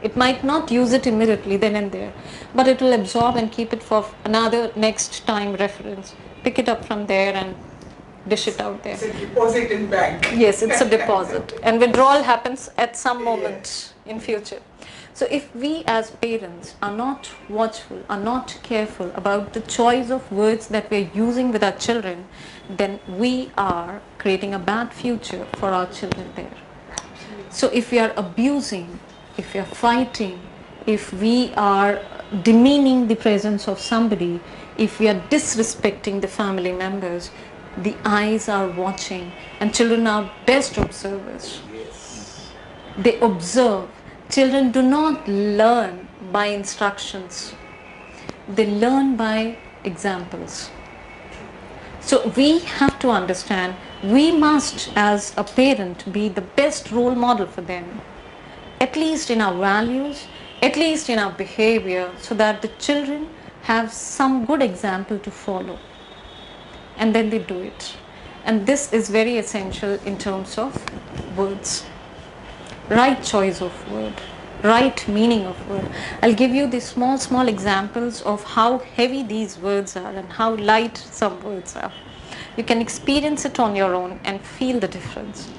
It might not use it immediately then and there, but it will absorb and keep it for another next time reference. Pick it up from there and dish it out there. It's a deposit in bank. Yes, it's a deposit, and withdrawal happens at some moment in future. So if we as parents are not watchful, are not careful about the choice of words that we're using with our children, then we are creating a bad future for our children there. So if we are abusing, if we are fighting, if we are demeaning the presence of somebody, if we are disrespecting the family members, the eyes are watching, and children are best observers. Yes. They observe. Children do not learn by instructions. They learn by examples. So we have to understand, we must as a parent be the best role model for them, at least in our values, at least in our behavior, so that the children have some good example to follow. And then they do it. And this is very essential in terms of words. Right choice of word, right meaning of word. I'll give you the small examples of how heavy these words are and how light some words are. You can experience it on your own and feel the difference.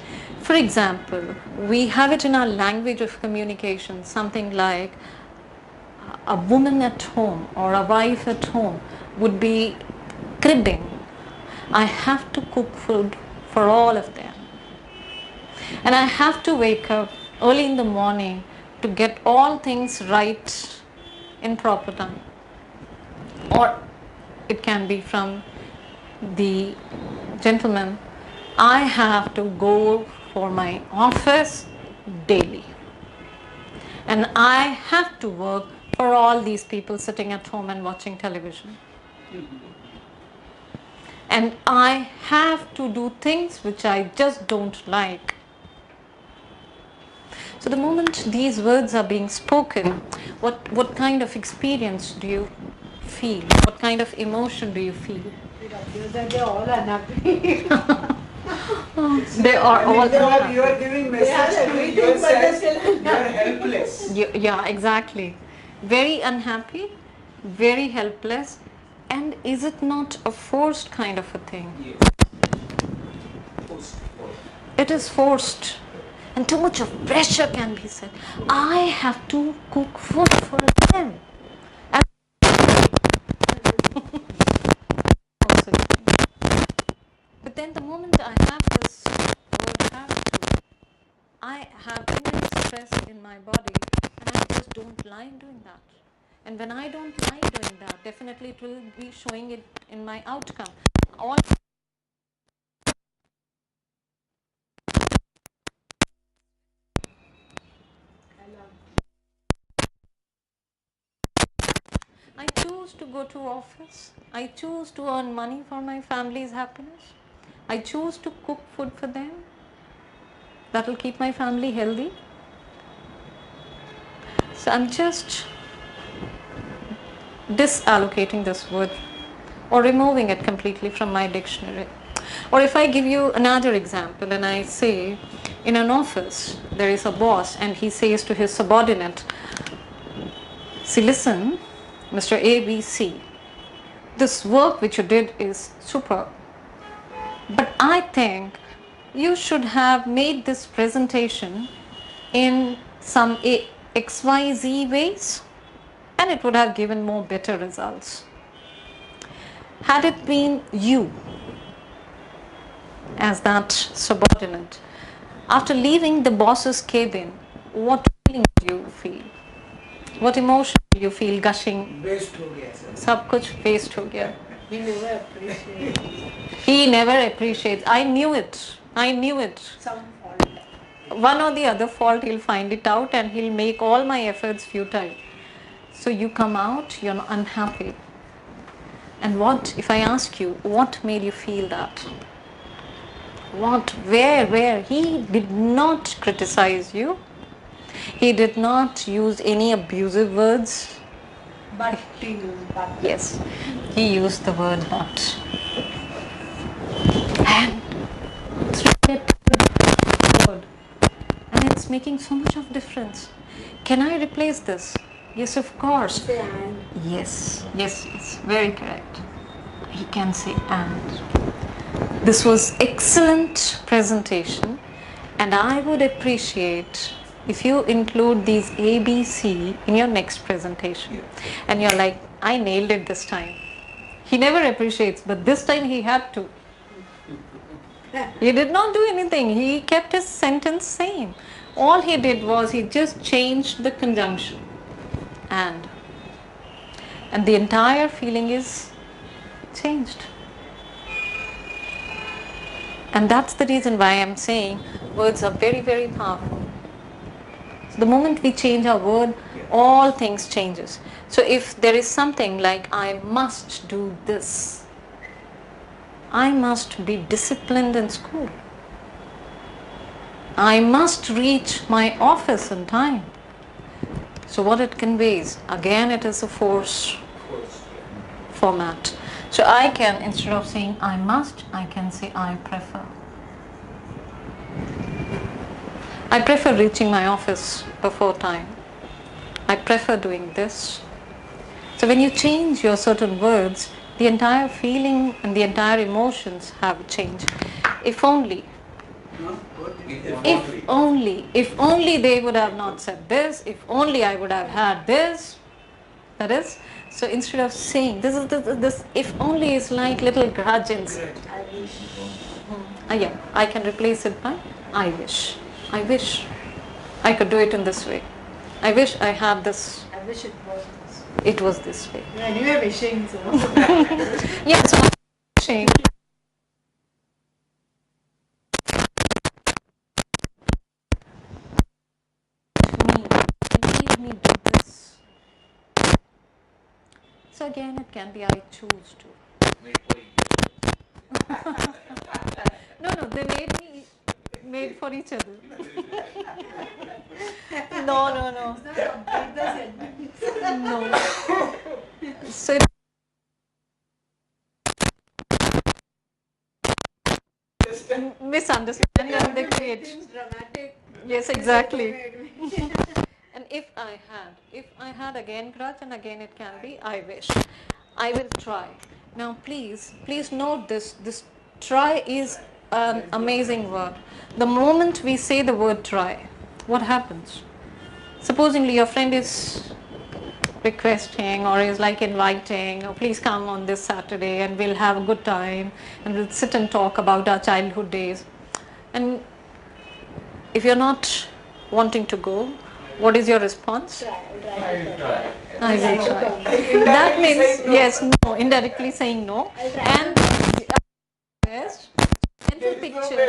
For example, we have it in our language of communication, something like a woman at home or a wife at home would be cribbing. I have to cook food for all of them. And I have to wake up early in the morning to get all things right in proper time. Or it can be from the gentleman, I have to go for my office daily. And I have to work for all these people sitting at home and watching television. And I have to do things which I just don't like. So the moment these words are being spoken, what kind of experience do you feel? What kind of emotion do you feel? It appears that they're all unhappy. They are all You are giving They have message to everything, but they're yourself. still You are helpless. Yeah, exactly. Very unhappy, very helpless. And is it not a forced kind of a thing? Yes. Post. It is forced. And too much of pressure can be said. I have to cook food for them. And but then the moment I have this word have to, I have immense stress in my body and I just don't like doing that. And when I don't like doing that, definitely it will be showing it in my outcome. All I choose to go to office. I choose to earn money for my family's happiness. I choose to cook food for them. That will keep my family healthy. So I'm just disallocating this word or removing it completely from my dictionary. Or if I give you another example and I say, in an office there is a boss and he says to his subordinate, see, listen, Mr. ABC, this work which you did is superb. But I think you should have made this presentation in some XYZ ways, and it would have given more better results. Had it been you as that subordinate, after leaving the boss's cabin, what feeling do you feel? What emotion do you feel gushing? Waste हो गया sir. सब कुछ waste हो गया. We never appreciate He never appreciates. I knew it. I knew it. some fault. One or the other fault, he'll find it out and he'll make all my efforts futile. So you come out, you're unhappy. And what, if I ask you, what made you feel that? What, where? He did not criticize you. He did not use any abusive words. But to you, but Yes, he used the word but. And through that word, and it's making so much of difference. Can I replace this? Yes, of course. say and Yes, very correct. He can say and. This was excellent presentation, and I would appreciate if you include these ABC in your next presentation. And you're like, I nailed it this time. He never appreciates, but this time he had to. He did not do anything. He kept his sentence same. All he did was he just changed the conjunction. And the entire feeling is changed. And that's the reason why I'm saying words are very, very powerful. So the moment we change our word, all things changes. So if there is something like I must do this, I must be disciplined in school, I must reach my office on time. So what it conveys, again it is a force format. So I can, instead of saying I must, I can say I prefer. I prefer reaching my office before time. I prefer doing this. So when you change your certain words, the entire feeling and the entire emotions have changed. If only they would have not said this, if only I would have had this, that is. So instead of saying this if only is like little grudge inside. I wish. Yeah, I can replace it by I wish. I wish I could do it in this way. I wish I had this. I wish it was this. It was this way. You're anyway wishing, so. Yes, so I'm wishing. Leave me do this. So again, it can be I choose to. No, they made for each other. No. No. So misunderstanding and they create. Seems dramatic. Yes, exactly. And if I had again grudge, and again it can be I wish. I will try. Now please note this. This try is an amazing word. The moment we say the word try, what happens? Supposingly your friend is requesting or is like inviting, oh, please come on this Saturday and we'll have a good time and we'll sit and talk about our childhood days. And if you're not wanting to go, what is your response? Try. I will try. That means yes, no, indirectly saying no. And best mental picture.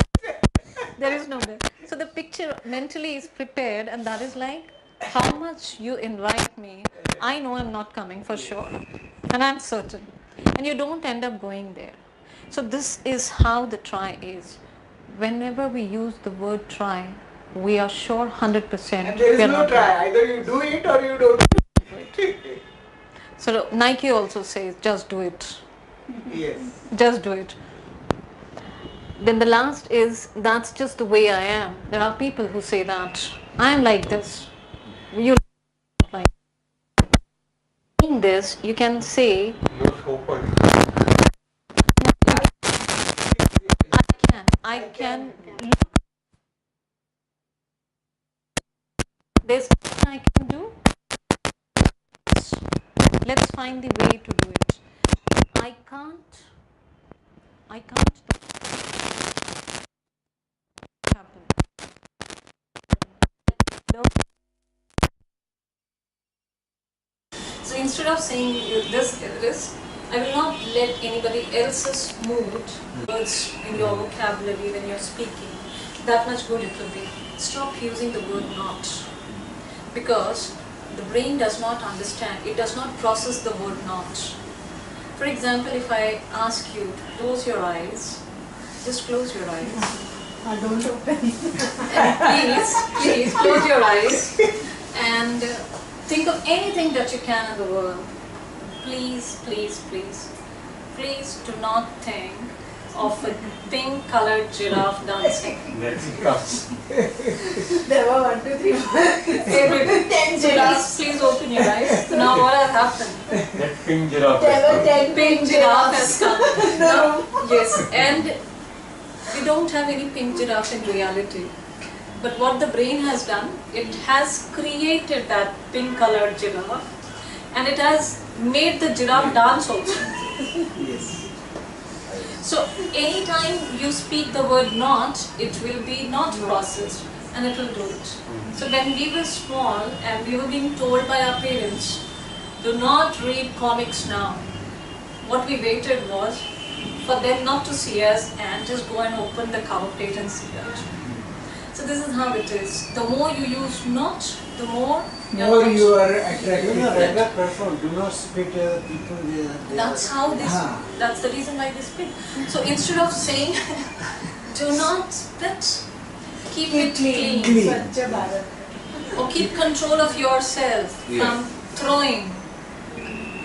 There is no best. So the picture mentally is prepared, and that is like how much you invite me. I know I'm not coming for sure, and I'm certain. And you don't end up going there. So this is how the try is. Whenever we use the word try, we are sure 100%. And there is we are no not try. Either you do it or you don't do it. So Nike also says, just do it. Yes. Just do it. Then the last is, that's just the way I am. There are people who say that I am like this. You like saying this, you can say No scope for I can there's nothing I can do. Let's find the way to do it. I can't happen. So instead of saying this, I will not let anybody else's mood, words in your vocabulary when you're speaking, that much good it will be. Stop using the word not. Because the brain does not understand, it does not process the word not. For example, if I ask you to close your eyes, just close your eyes. I don't open. Please close your eyes and think of anything that you can in the world. Please do not think of a pink colored giraffe dancing. Next comes. There were 1, 2, 3, 4, 10 giraffes. Please open your eyes. So now what has happened? That pink giraffe. There were 10 Pink giraffe has come. No. Now, yes, and we don't have any pink giraffe in reality. But what the brain has done, it has created that pink colored giraffe and it has made the giraffe dance also. Yes. So anytime you speak the word not, it will be not processed and it will do it. So when we were small and we were being told by our parents, do not read comics now. What we waited was for them not to see us and just go and open the cover page and see that. So this is how it is. The more you use not, the more More you are attracted. Do not speak to the people. That's how this, that's the reason why they spit. So instead of saying, do not spit, keep it clean. Swachh Bharat. Or keep control of yourself from throwing.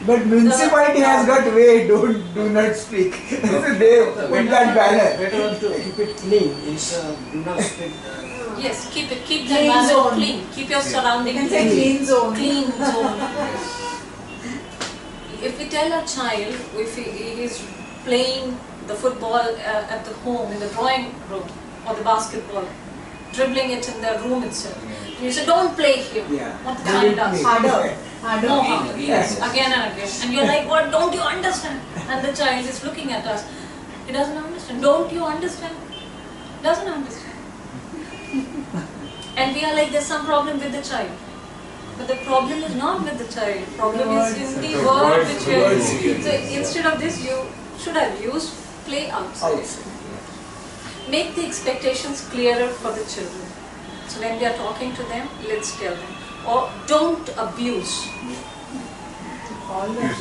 But municipality has got way, do not speak. So they put that banner. Better to keep it clean. Do not speak. Yes, keep the Clean environment zone. clean. Keep your You surroundings can say clean zone. Clean zone. If we tell a child, if he is playing the football at the home, in the drawing room, or the basketball, dribbling it in their room itself, and you say, don't play here. Yeah. What the child does? Harder. No harder. Yes, again and again. And you're like, what, don't you understand? And the child is looking at us. He doesn't understand. Don't you understand? Doesn't understand. And we are like, there's some problem with the child. But the problem is not with the child. Problem is in the word which we are using. So instead of this, you should have used play outside. Make the expectations clearer for the children. So when we are talking to them, let's tell them. Or don't abuse.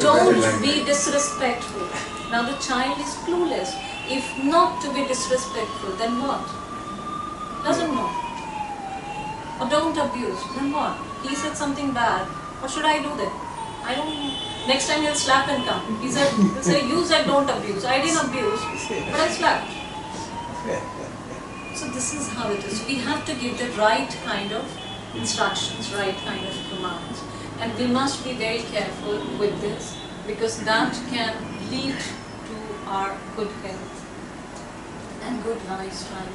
Don't be disrespectful. Now the child is clueless. If not to be disrespectful, then what? Doesn't know. Or don't abuse, then what? He said something bad. What should I do then? I don't know. Next time he'll slap and come. He'll say, you said don't abuse. I didn't abuse, but I slapped. So this is how it is. We have to give the right kind of instructions, right kind of commands. And we must be very careful with this because that can lead to our good health and good lifestyle.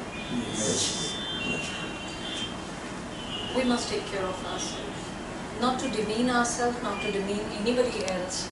We must take care of ourselves. Not to demean ourselves, not to demean anybody else.